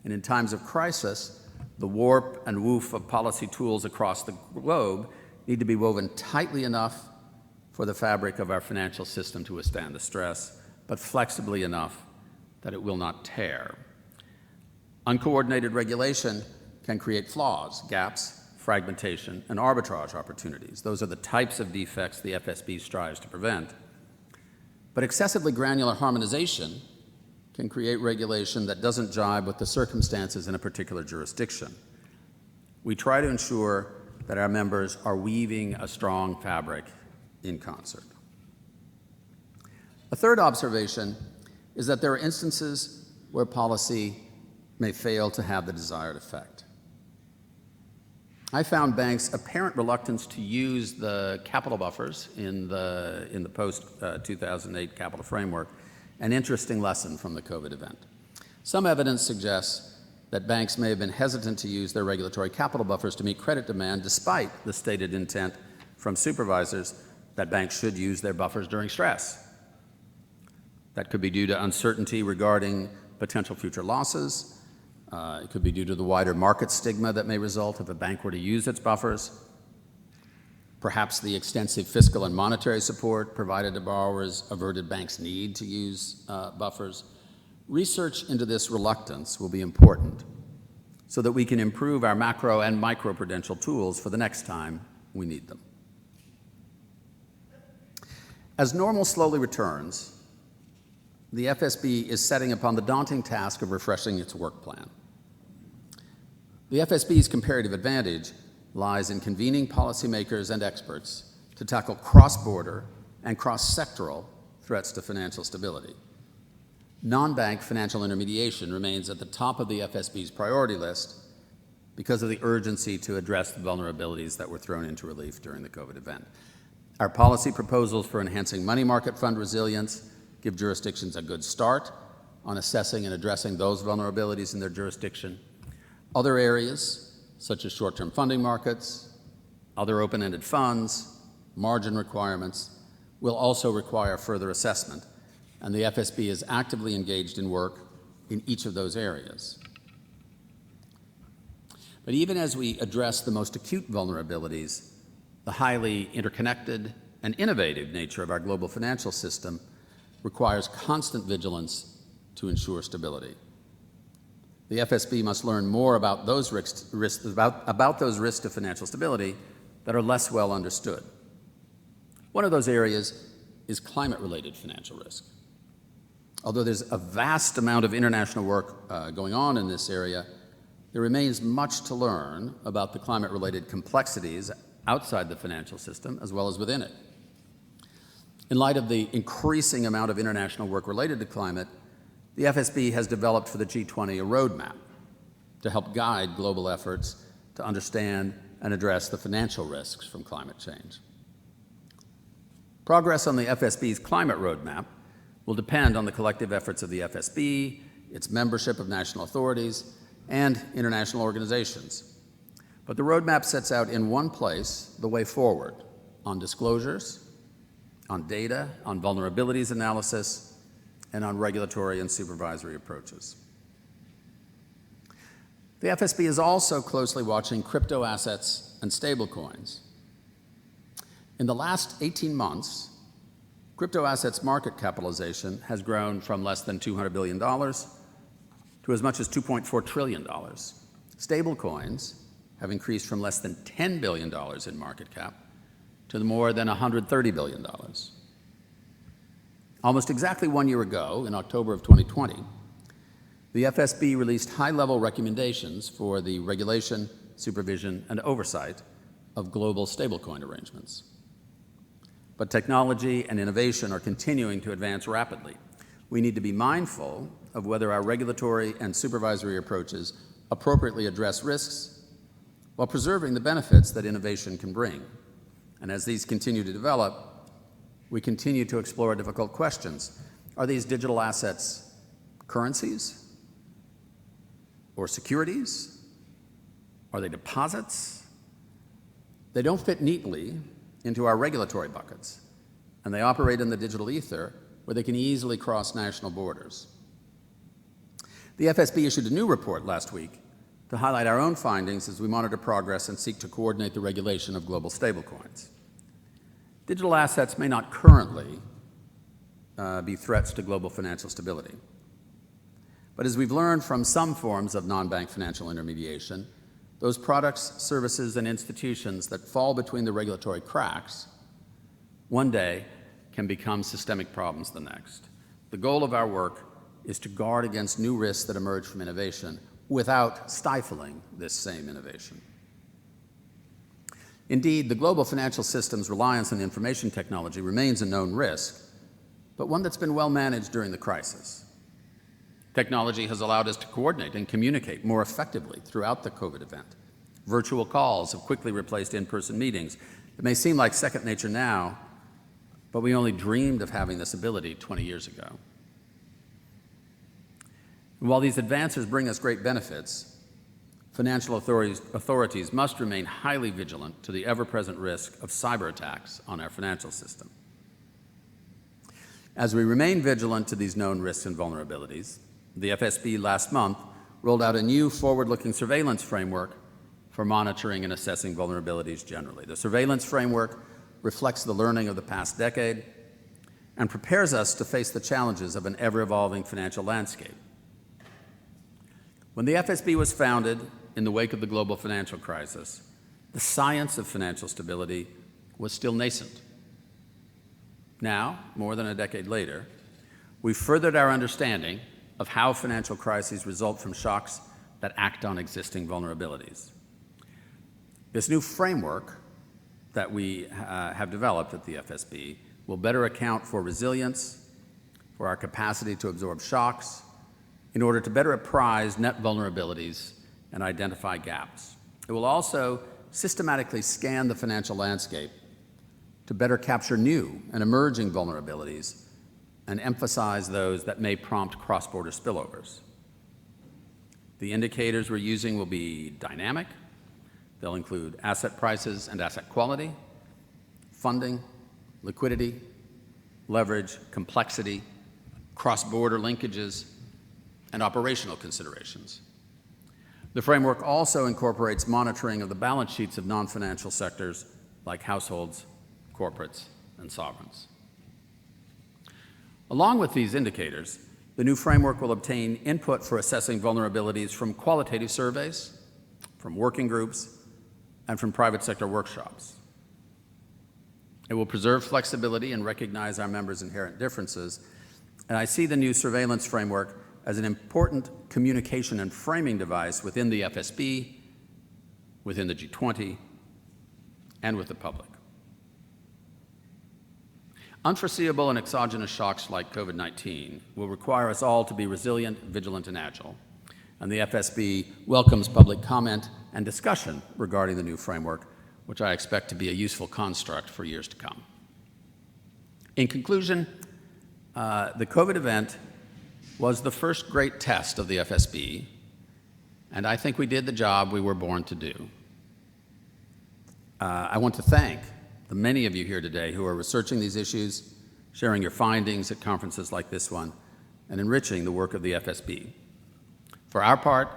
And in times of crisis, the warp and woof of policy tools across the globe need to be woven tightly enough for the fabric of our financial system to withstand the stress, but flexibly enough that it will not tear. Uncoordinated regulation can create flaws, gaps, fragmentation, and arbitrage opportunities. Those are the types of defects the FSB strives to prevent. But excessively granular harmonization can create regulation that doesn't jibe with the circumstances in a particular jurisdiction. We try to ensure that our members are weaving a strong fabric in concert. A third observation is that there are instances where policy may fail to have the desired effect. I found banks' apparent reluctance to use the capital buffers in the post-2008 capital framework an interesting lesson from the COVID event. Some evidence suggests that banks may have been hesitant to use their regulatory capital buffers to meet credit demand, despite the stated intent from supervisors that banks should use their buffers during stress. That could be due to uncertainty regarding potential future losses. It could be due to the wider market stigma that may result if a bank were to use its buffers. Perhaps the extensive fiscal and monetary support provided to borrowers averted banks' need to use buffers. Research into this reluctance will be important so that we can improve our macro and microprudential tools for the next time we need them. As normal slowly returns, the FSB is setting upon the daunting task of refreshing its work plan. The FSB's comparative advantage lies in convening policymakers and experts to tackle cross-border and cross-sectoral threats to financial stability. Non-bank financial intermediation remains at the top of the FSB's priority list because of the urgency to address the vulnerabilities that were thrown into relief during the COVID event. Our policy proposals for enhancing money market fund resilience give jurisdictions a good start on assessing and addressing those vulnerabilities in their jurisdiction. Other areas, such as short-term funding markets, other open-ended funds, margin requirements, will also require further assessment, and the FSB is actively engaged in work in each of those areas. But even as we address the most acute vulnerabilities, the highly interconnected and innovative nature of our global financial system requires constant vigilance to ensure stability. The FSB must learn more about those risks to financial stability that are less well understood. One of those areas is climate-related financial risk. Although there's a vast amount of international work going on in this area, there remains much to learn about the climate-related complexities outside the financial system as well as within it. In light of the increasing amount of international work related to climate, the FSB has developed for the G20 a roadmap to help guide global efforts to understand and address the financial risks from climate change. Progress on the FSB's climate roadmap will depend on the collective efforts of the FSB, its membership of national authorities, and international organizations. But the roadmap sets out in one place the way forward on disclosures, on data, on vulnerabilities analysis, and on regulatory and supervisory approaches. The FSB is also closely watching crypto assets and stablecoins. In the last 18 months, crypto assets market capitalization has grown from less than $200 billion to as much as $2.4 trillion. Stablecoins have increased from less than $10 billion in market cap to more than $130 billion. Almost exactly 1 year ago, in October of 2020, the FSB released high-level recommendations for the regulation, supervision, and oversight of global stablecoin arrangements. But technology and innovation are continuing to advance rapidly. We need to be mindful of whether our regulatory and supervisory approaches appropriately address risks while preserving the benefits that innovation can bring. And as these continue to develop, we continue to explore difficult questions. Are these digital assets currencies or securities? Are they deposits? They don't fit neatly into our regulatory buckets, and they operate in the digital ether where they can easily cross national borders. The FSB issued a new report last week to highlight our own findings as we monitor progress and seek to coordinate the regulation of global stablecoins. Digital assets may not currently be threats to global financial stability. But as we've learned from some forms of non-bank financial intermediation, those products, services, and institutions that fall between the regulatory cracks one day can become systemic problems the next. The goal of our work is to guard against new risks that emerge from innovation without stifling this same innovation. Indeed, the global financial system's reliance on information technology remains a known risk, but one that's been well managed during the crisis. Technology has allowed us to coordinate and communicate more effectively throughout the COVID event. Virtual calls have quickly replaced in-person meetings. It may seem like second nature now, but we only dreamed of having this ability 20 years ago. And while these advances bring us great benefits, financial authorities must remain highly vigilant to the ever-present risk of cyber attacks on our financial system. As we remain vigilant to these known risks and vulnerabilities, the FSB last month rolled out a new forward-looking surveillance framework for monitoring and assessing vulnerabilities generally. The surveillance framework reflects the learning of the past decade and prepares us to face the challenges of an ever-evolving financial landscape. When the FSB was founded in the wake of the global financial crisis, the science of financial stability was still nascent. Now, more than a decade later, we've furthered our understanding of how financial crises result from shocks that act on existing vulnerabilities. This new framework that we have developed at the FSB will better account for resilience, for our capacity to absorb shocks, in order to better apprise net vulnerabilities and identify gaps. It will also systematically scan the financial landscape to better capture new and emerging vulnerabilities and emphasize those that may prompt cross-border spillovers. The indicators we're using will be dynamic. They'll include asset prices and asset quality, funding, liquidity, leverage, complexity, cross-border linkages, and operational considerations. The framework also incorporates monitoring of the balance sheets of non-financial sectors like households, corporates, and sovereigns. Along with these indicators, the new framework will obtain input for assessing vulnerabilities from qualitative surveys, from working groups, and from private sector workshops. It will preserve flexibility and recognize our members' inherent differences, and I see the new surveillance framework as an important communication and framing device within the FSB, within the G20, and with the public. Unforeseeable and exogenous shocks like COVID-19 will require us all to be resilient, vigilant, and agile, and the FSB welcomes public comment and discussion regarding the new framework, which I expect to be a useful construct for years to come. In conclusion, the COVID event was the first great test of the FSB, and I think we did the job we were born to do. I want to thank the many of you here today who are researching these issues, sharing your findings at conferences like this one, and enriching the work of the FSB. For our part,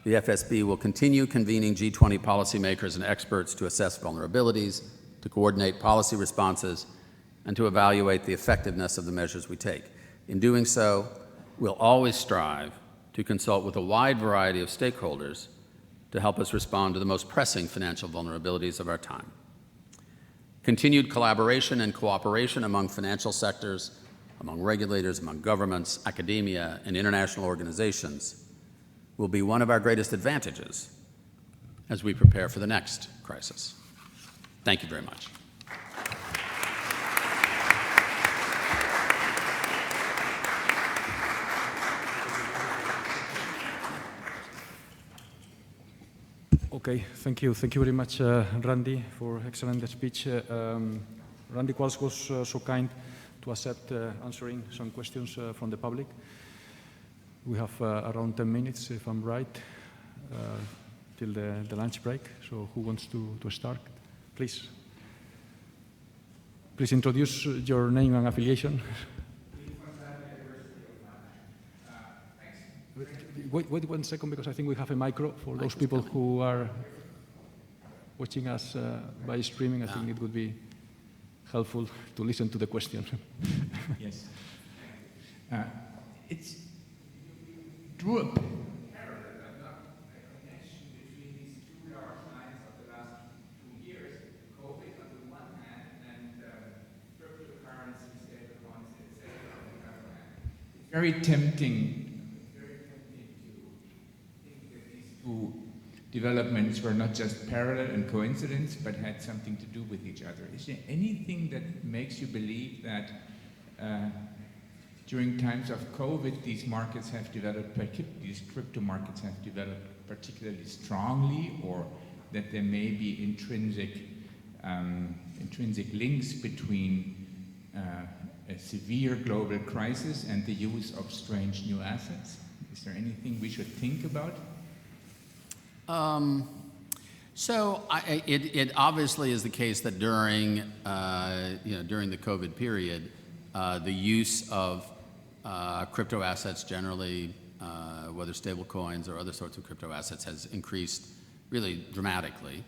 the FSB will continue convening G20 policymakers and experts to assess vulnerabilities, to coordinate policy responses, and to evaluate the effectiveness of the measures we take. In doing so, we'll always strive to consult with a wide variety of stakeholders to help us respond to the most pressing financial vulnerabilities of our time. Continued collaboration and cooperation among financial sectors, among regulators, among governments, academia, and international organizations will be one of our greatest advantages as we prepare for the next crisis. Thank you very much. Okay, thank you. Thank you very much, Randy, for excellent speech. Randal Quarles was so kind to accept answering some questions from the public. We have around 10 minutes, if I'm right, till the lunch break. So who wants to start? Please. Please introduce your name and affiliation. wait 1 second, because I think we have a micro for those people who are watching us by streaming. I think it would be helpful to listen to the question. Yes. It's drew a parallel, not a connection between these two large lines of the last 2 years, COVID on the one hand and cryptocurrency, stablecoins, etc. on the other hand. It's very tempting to think that these two developments were not just parallel and coincidence, but had something to do with each other. Is there anything that makes you believe that during times of COVID, these markets have developed, these crypto markets have developed particularly strongly, or that there may be intrinsic links between a severe global crisis and the use of strange new assets? Is there anything we should think about? It obviously is the case that during the COVID period, the use of crypto assets generally, whether stable coins or other sorts of crypto assets, has increased really dramatically.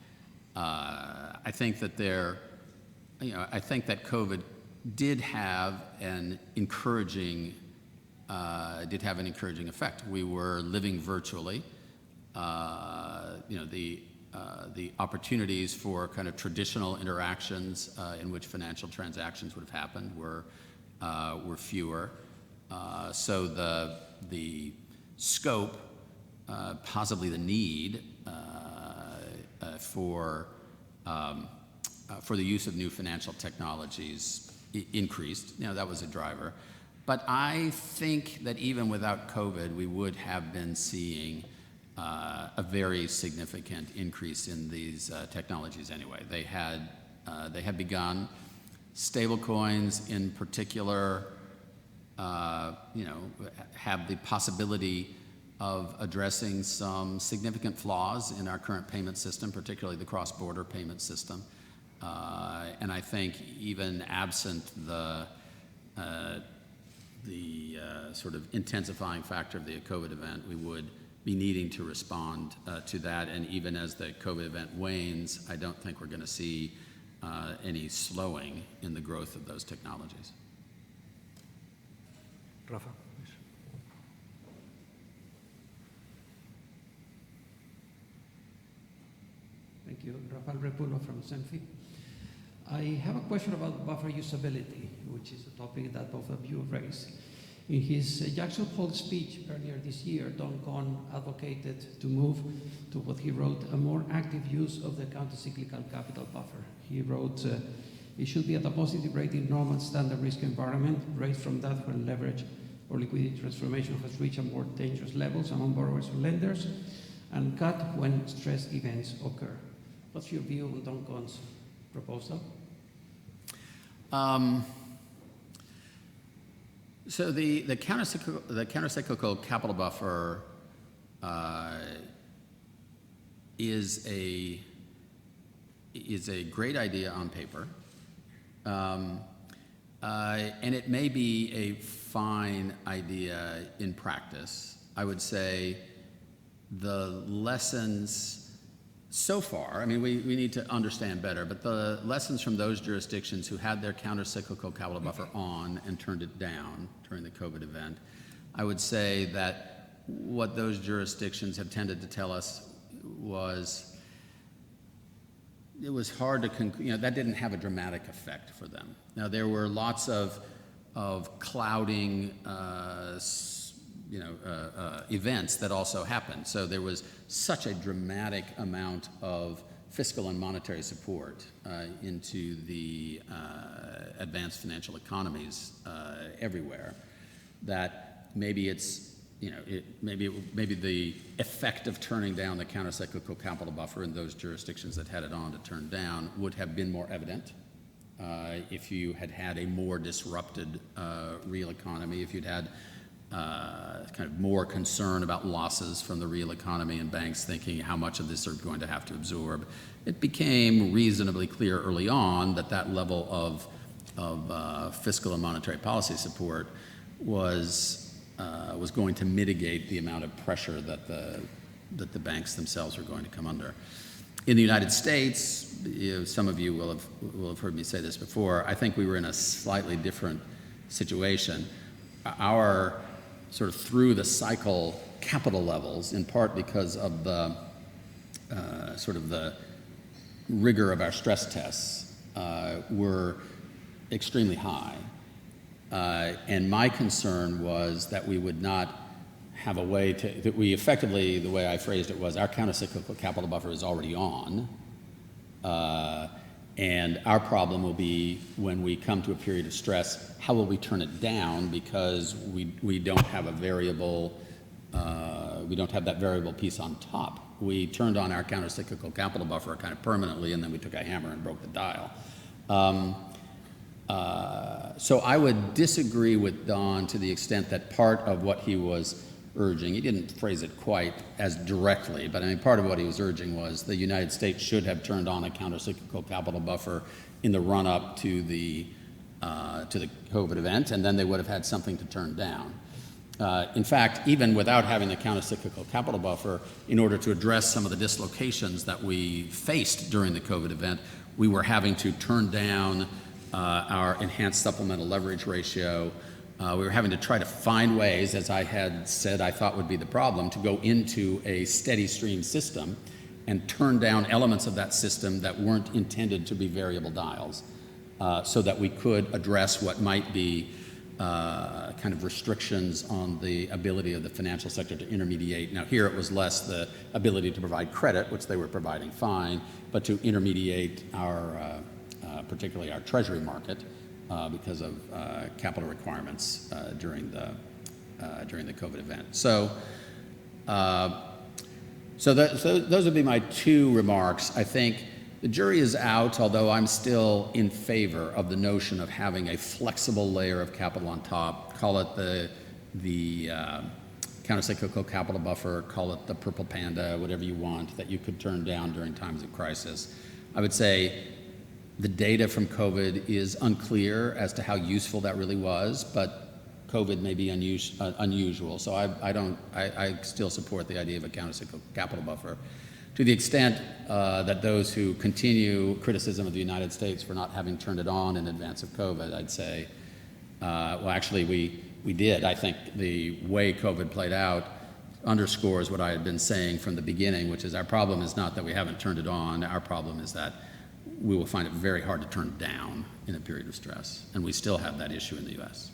I think that COVID did have an encouraging effect. We were living virtually. The opportunities for kind of traditional interactions in which financial transactions would have happened were fewer. So the scope, possibly the need for the use of new financial technologies increased. That was a driver. But I think that even without COVID, we would have been seeing a very significant increase in these technologies anyway. They had begun. Stablecoins in particular, have the possibility of addressing some significant flaws in our current payment system, particularly the cross-border payment system. And I think even absent the sort of intensifying factor of the COVID event, we would be needing to respond to that. And even as the COVID event wanes, I don't think we're going to see any slowing in the growth of those technologies. Rafa, please. Thank you. Rafael Repulo from CEMFI. I have a question about buffer usability, which is a topic that both of you raised. In his Jackson Hole speech earlier this year, Don Kohn advocated to move to what he wrote, a more active use of the countercyclical capital buffer. He wrote, it should be at a positive rate in normal standard risk environment, raised from that when leverage or liquidity transformation has reached a more dangerous levels among borrowers or lenders, and cut when stress events occur. What's your view on Don Kohn's proposal? So the countercyclical capital buffer is a great idea on paper, and it may be a fine idea in practice. I would say the lessons so far, I mean, we need to understand better, but the lessons from those jurisdictions who had their countercyclical capital buffer on and turned it down during the COVID event, I would say that what those jurisdictions have tended to tell us was it was hard to that didn't have a dramatic effect for them. Now, there were lots of clouding events that also happened. So there was such a dramatic amount of fiscal and monetary support into the advanced financial economies everywhere that maybe it's maybe the effect of turning down the countercyclical capital buffer in those jurisdictions that had it on to turn down would have been more evident if you had had a more disrupted real economy, if you'd had kind of more concern about losses from the real economy and banks thinking how much of this are going to have to absorb. It became reasonably clear early on that that level of fiscal and monetary policy support was was going to mitigate the amount of pressure that the banks themselves were going to come under. In the United States, some of you will have heard me say this before, I think we were in a slightly different situation. Our sort of through the cycle capital levels, in part because of the sort of the rigor of our stress tests, were extremely high. And my concern was that we would not have a way to, that we effectively, the way I phrased it was, our countercyclical capital buffer is already on. And our problem will be when we come to a period of stress, how will we turn it down, because we don't have a variable, we don't have that variable piece on top. We turned on our countercyclical capital buffer kind of permanently, and then we took a hammer and broke the dial. So I would disagree with Don to the extent that part of what he was urging, he didn't phrase it quite as directly, but I mean part of what he was urging was the United States should have turned on a countercyclical capital buffer in the run-up to the COVID event, and then they would have had something to turn down. In fact, even without having the countercyclical capital buffer, in order to address some of the dislocations that we faced during the COVID event, we were having to turn down our enhanced supplemental leverage ratio. We were having to try to find ways, as I had said I thought would be the problem, to go into a steady stream system and turn down elements of that system that weren't intended to be variable dials, so that we could address what might be kind of restrictions on the ability of the financial sector to intermediate. Now here it was less the ability to provide credit, which they were providing fine, but to intermediate our, particularly our treasury market, because of capital requirements during the COVID event. So, those would be my two remarks. I think the jury is out, although I'm still in favor of the notion of having a flexible layer of capital on top. Call it the countercyclical capital buffer, call it the purple panda, whatever you want, that you could turn down during times of crisis. I would say the data from COVID is unclear as to how useful that really was, but COVID may be unusual. So I still support the idea of a countercyclical capital buffer. To the extent that those who continue criticism of the United States for not having turned it on in advance of COVID, I'd say, well, actually we did. I think the way COVID played out underscores what I had been saying from the beginning, which is our problem is not that we haven't turned it on. Our problem is that we will find it very hard to turn it down in a period of stress. And we still have that issue in the U.S.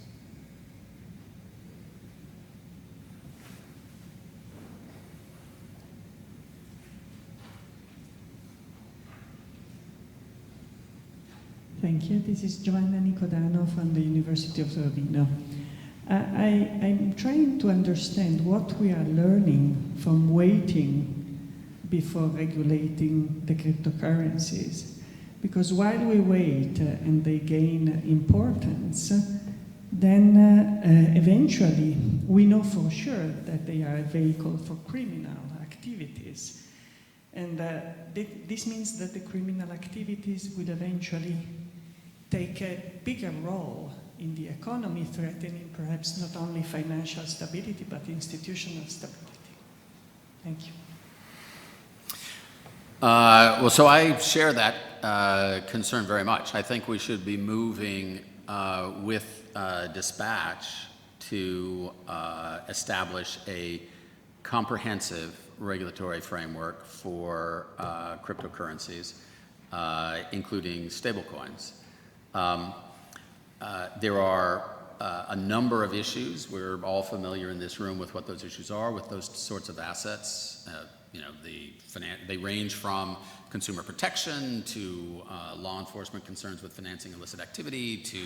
Thank you. This is Giovanna Nicodano from the University of Torino. I'm trying to understand what we are learning from waiting before regulating the cryptocurrencies. Because while we wait and they gain importance, then eventually we know for sure that they are a vehicle for criminal activities. And this means that the criminal activities will eventually take a bigger role in the economy, threatening perhaps not only financial stability, but institutional stability. Thank you. Well, so I share that concern very much. I think we should be moving with dispatch to establish a comprehensive regulatory framework for cryptocurrencies, including stablecoins. There are a number of issues. We're all familiar in this room with what those issues are, with those sorts of assets. You know, they range from consumer protection to law enforcement concerns with financing illicit activity, to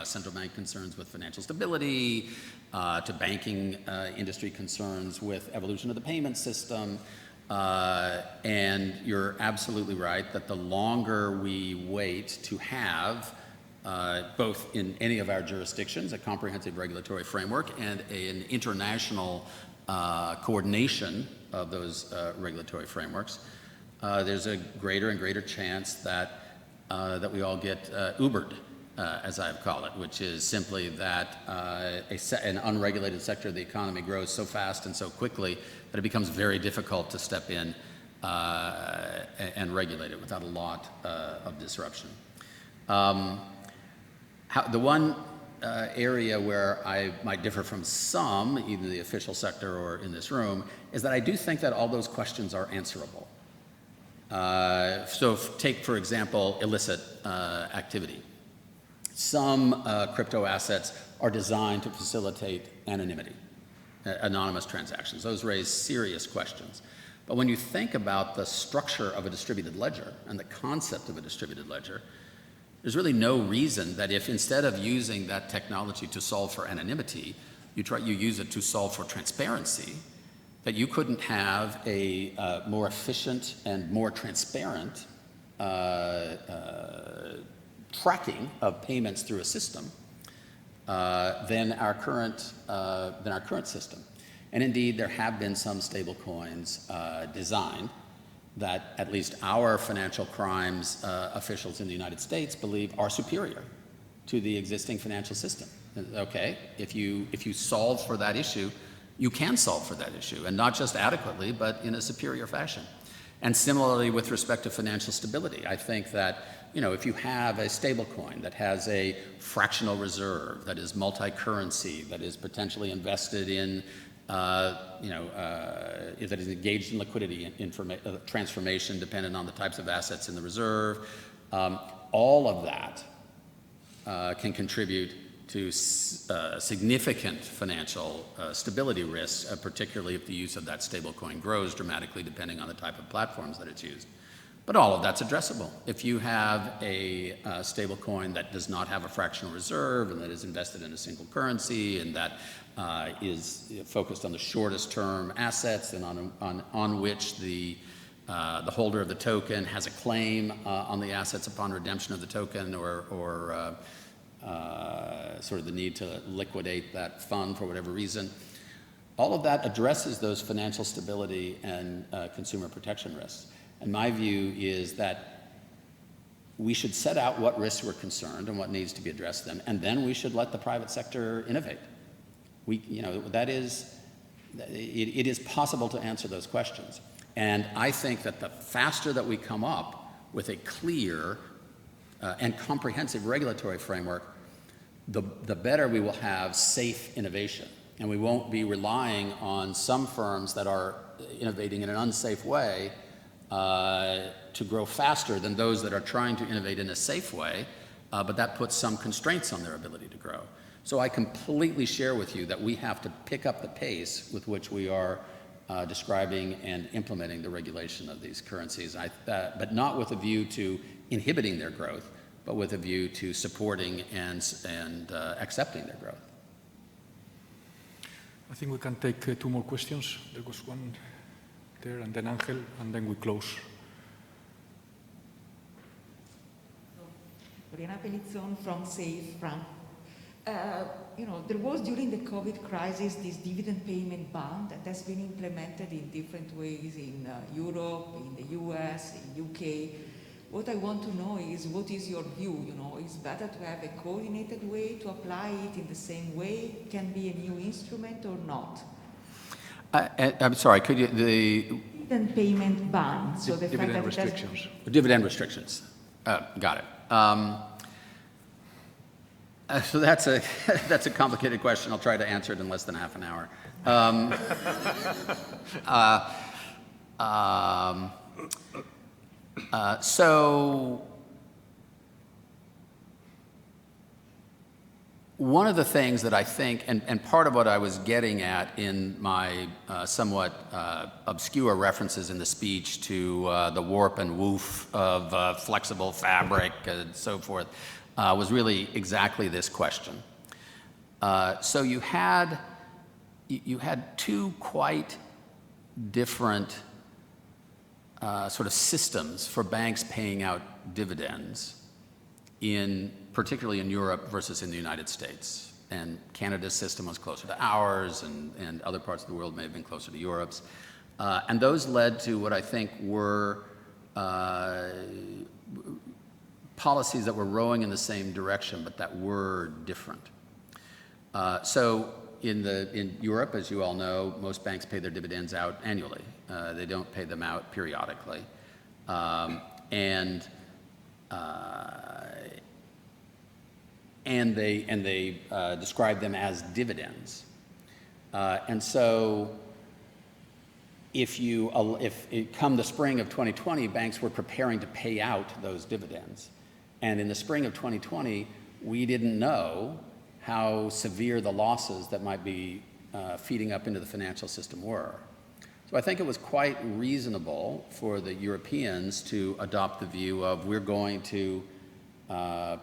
central bank concerns with financial stability, to banking industry concerns with evolution of the payment system. And you're absolutely right that the longer we wait to have both in any of our jurisdictions, a comprehensive regulatory framework and an international coordination of those regulatory frameworks, there's a greater and greater chance that we all get Ubered as I call it, which is simply that an unregulated sector of the economy grows so fast and so quickly that it becomes very difficult to step in and regulate it without a lot of disruption. The one area where I might differ from some, either the official sector or in this room, is that I do think that all those questions are answerable. So take, for example, illicit activity. Some crypto assets are designed to facilitate anonymity, anonymous transactions. Those raise serious questions. But when you think about the structure of a distributed ledger and the concept of a distributed ledger, there's really no reason that if instead of using that technology to solve for anonymity, you use it to solve for transparency, that you couldn't have a more efficient and more transparent tracking of payments through a system than our current system. And indeed, there have been some stable coins designed that at least our financial crimes officials in the United States believe are superior to the existing financial system. Okay, if you solve for that issue, you can solve for that issue, and not just adequately, but in a superior fashion. And similarly, with respect to financial stability, I think that, you know, if you have a stable coin that has a fractional reserve, that is multi-currency, that is potentially invested in, that is engaged in liquidity transformation dependent on the types of assets in the reserve, all of that can contribute to significant financial stability risks, particularly if the use of that stablecoin grows dramatically depending on the type of platforms that it's used. But all of that's addressable. If you have a stablecoin that does not have a fractional reserve and that is invested in a single currency and that is focused on the shortest term assets and on which the holder of the token has a claim on the assets upon redemption of the token or sort of the need to liquidate that fund for whatever reason. All of that addresses those financial stability and consumer protection risks. And my view is that we should set out what risks we're concerned and what needs to be addressed them, and then we should let the private sector innovate. It is possible to answer those questions. And I think that the faster that we come up with a clear and comprehensive regulatory framework, the better we will have safe innovation. And we won't be relying on some firms that are innovating in an unsafe way to grow faster than those that are trying to innovate in a safe way, but that puts some constraints on their ability to grow. So I completely share with you that we have to pick up the pace with which we are describing and implementing the regulation of these currencies, but not with a view to inhibiting their growth, but with a view to supporting and accepting their growth. I think we can take two more questions. There was one there, and then Angel, and then we close. Oriana Pellizzon from Safe Frank. There was during the COVID crisis this dividend payment ban that has been implemented in different ways in Europe, in the US, in UK. What I want to know is, what is your view? Is it better to have a coordinated way to apply it in the same way? Can be a new instrument or not? I'm sorry, could you, the dividend payment ban, so the dividend fact that restrictions. Dividend restrictions. Got it. So that's a complicated question. I'll try to answer it in less than half an hour. So one of the things that I think, and part of what I was getting at in my somewhat obscure references in the speech to the warp and woof of flexible fabric and so forth, was really exactly this question. So you had two quite different sort of systems for banks paying out dividends, particularly in Europe versus in the United States. And Canada's system was closer to ours, and other parts of the world may have been closer to Europe's. And those led to what I think were policies that were rowing in the same direction, but that were different. So in Europe, as you all know, most banks pay their dividends out annually. They don't pay them out periodically. And they describe them as dividends. And so if come the spring of 2020, banks were preparing to pay out those dividends. And in the spring of 2020, we didn't know how severe the losses that might be feeding up into the financial system were. So I think it was quite reasonable for the Europeans to adopt the view of we're going to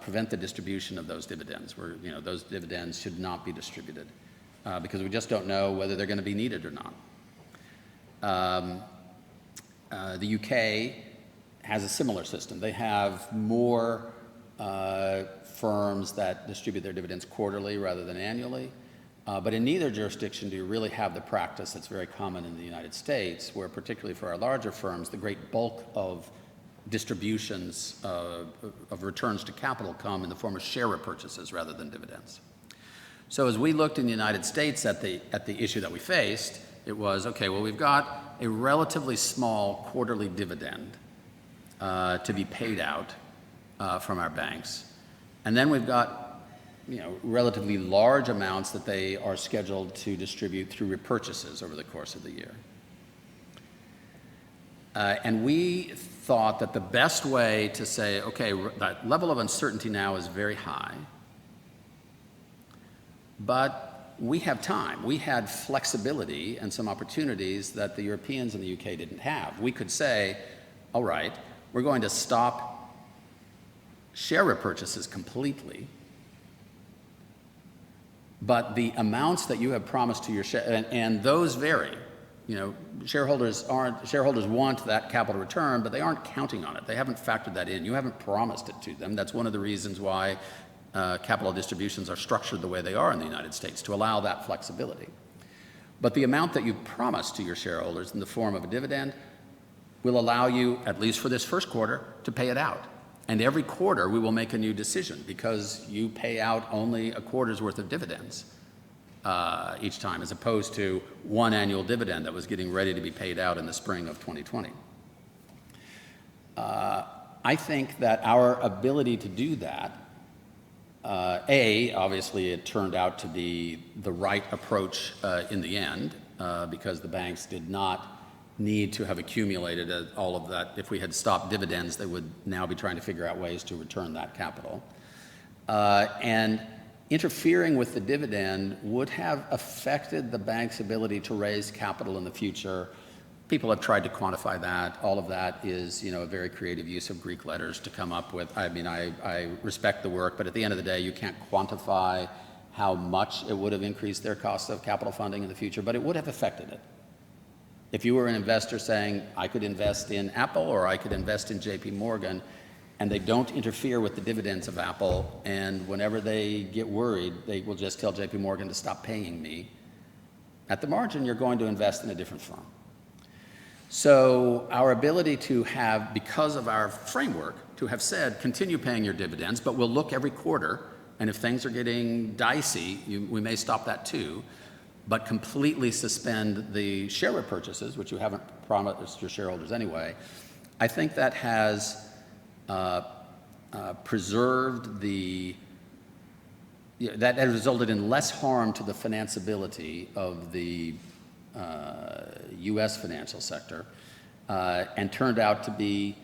prevent the distribution of those dividends. Those dividends should not be distributed because we just don't know whether they're going to be needed or not. The UK has a similar system. They have more firms that distribute their dividends quarterly rather than annually. But in neither jurisdiction do you really have the practice that's very common in the United States, where particularly for our larger firms, the great bulk of distributions of returns to capital come in the form of share repurchases rather than dividends. So as we looked in the United States at the issue that we faced, it was, okay, well, we've got a relatively small quarterly dividend to be paid out from our banks. And then we've got relatively large amounts that they are scheduled to distribute through repurchases over the course of the year. And we thought that the best way to say, okay, that level of uncertainty now is very high, but we have time. We had flexibility and some opportunities that the Europeans and the UK didn't have. We could say, all right, we're going to stop share repurchases completely, but the amounts that you have promised to your and those vary. Shareholders want that capital return, but they aren't counting on it. They haven't factored that in. You haven't promised it to them. That's one of the reasons why capital distributions are structured the way they are in the United States, to allow that flexibility. But the amount that you promise to your shareholders in the form of a dividend will allow you, at least for this first quarter, to pay it out. And every quarter we will make a new decision because you pay out only a quarter's worth of dividends each time, as opposed to one annual dividend that was getting ready to be paid out in the spring of 2020. I think that our ability to do that, obviously it turned out to be the right approach in the end because the banks did not need to have accumulated all of that. If we had stopped dividends, they would now be trying to figure out ways to return that capital. And interfering with the dividend would have affected the bank's ability to raise capital in the future. People have tried to quantify that. All of that is, a very creative use of Greek letters to come up with. I respect the work, but at the end of the day, you can't quantify how much it would have increased their cost of capital funding in the future, but it would have affected it. If you were an investor saying, I could invest in Apple or I could invest in JP Morgan, and they don't interfere with the dividends of Apple, and whenever they get worried, they will just tell JP Morgan to stop paying me, at the margin, you're going to invest in a different firm. So our ability to have, because of our framework, to have said, continue paying your dividends, but we'll look every quarter, and if things are getting dicey, we may stop that too, but completely suspend the share repurchases, which you haven't promised your shareholders anyway. I think that has preserved that has resulted in less harm to the financeability of the U.S. financial sector and turned out to be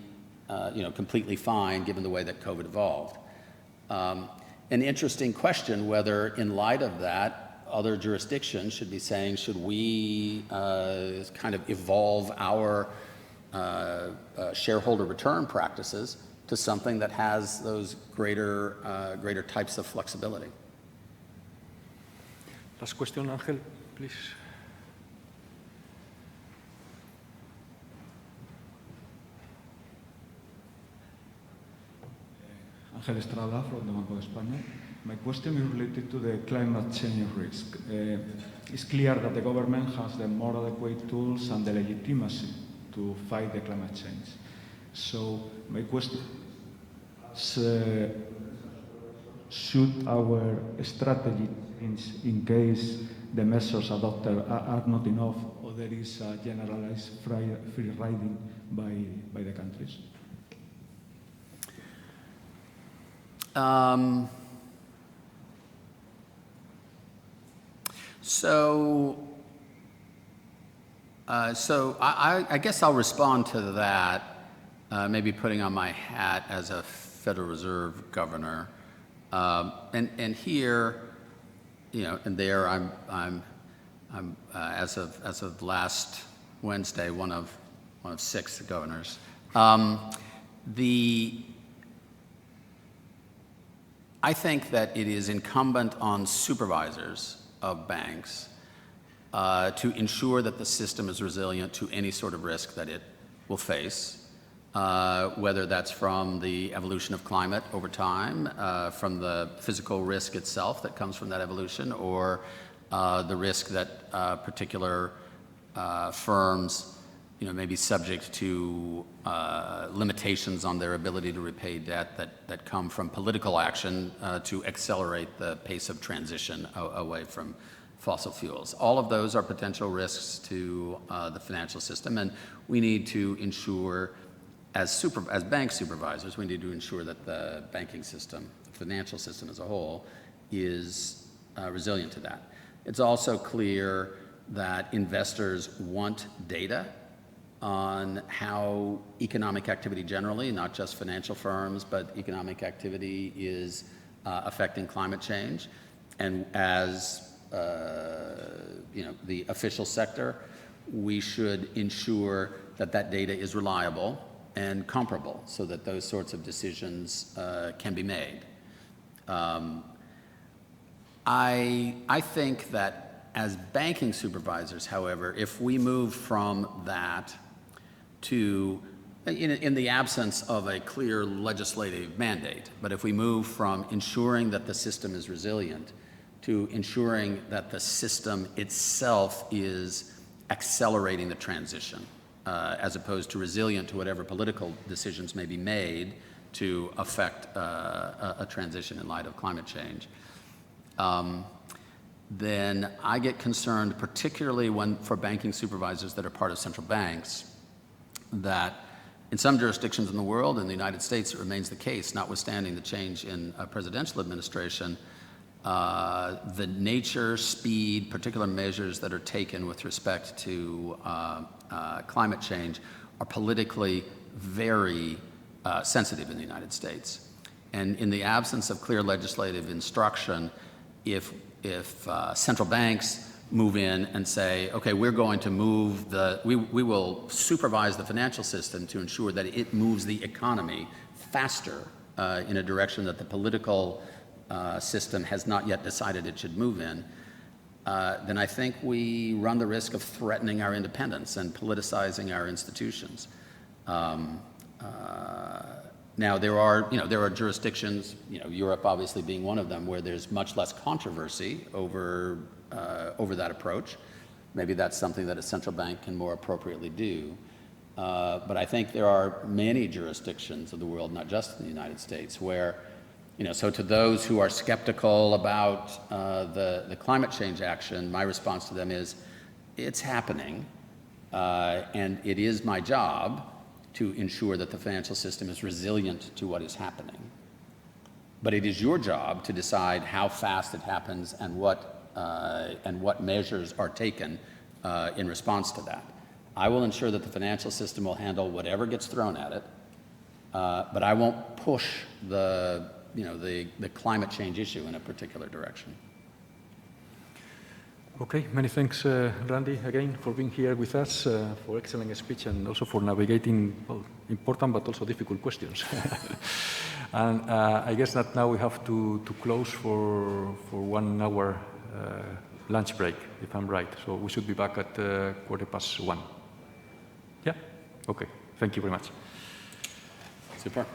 completely fine given the way that COVID evolved. An interesting question whether in light of that other jurisdictions should be saying, should we kind of evolve our shareholder return practices to something that has those greater types of flexibility? Last question, Ángel, please. Ángel Estrada from the Banco de España. My question is related to the climate change risk. It's clear that the government has the more adequate tools and the legitimacy to fight the climate change. So my question is, should our strategy in case the measures adopted are not enough, or there is a generalized free riding by the countries? So I guess I'll respond to that, maybe putting on my hat as a Federal Reserve governor, and here, and there I'm as of last Wednesday one of 6 governors. I think that it is incumbent on supervisors of banks to ensure that the system is resilient to any sort of risk that it will face, whether that's from the evolution of climate over time, from the physical risk itself that comes from that evolution, or the risk that particular firms may be subject to limitations on their ability to repay debt that come from political action to accelerate the pace of transition away from fossil fuels. All of those are potential risks to the financial system, and we need to ensure, as bank supervisors, we need to ensure that the banking system, the financial system as a whole, is resilient to that. It's also clear that investors want data on how economic activity generally, not just financial firms, but economic activity is affecting climate change. And as the official sector, we should ensure that that data is reliable and comparable so that those sorts of decisions can be made. I think that as banking supervisors, however, if we move from that to, in the absence of a clear legislative mandate, but if we move from ensuring that the system is resilient to ensuring that the system itself is accelerating the transition, as opposed to resilient to whatever political decisions may be made to affect a transition in light of climate change, then I get concerned, particularly for banking supervisors that are part of central banks, that in some jurisdictions in the world, in the United States, it remains the case, notwithstanding the change in a presidential administration, the nature, speed, particular measures that are taken with respect to climate change are politically very sensitive in the United States. And in the absence of clear legislative instruction, if central banks move in and say, okay, we're going to move we will supervise the financial system to ensure that it moves the economy faster in a direction that the political system has not yet decided it should move in, then I think we run the risk of threatening our independence and politicizing our institutions. Now there are jurisdictions, Europe obviously being one of them, where there's much less controversy over that approach. Maybe that's something that a central bank can more appropriately do. But I think there are many jurisdictions of the world, not just in the United States, where, so to those who are skeptical about the climate change action, my response to them is, it's happening, and it is my job to ensure that the financial system is resilient to what is happening. But it is your job to decide how fast it happens and what measures are taken in response to that. I will ensure that the financial system will handle whatever gets thrown at it, but I won't push the climate change issue in a particular direction. Okay, many thanks, Randy, again, for being here with us, for excellent speech, and also for navigating important but also difficult questions. And I guess that now we have to close for 1 hour lunch break, if I'm right. So we should be back at 1:15. Yeah? Okay, thank you very much. Super.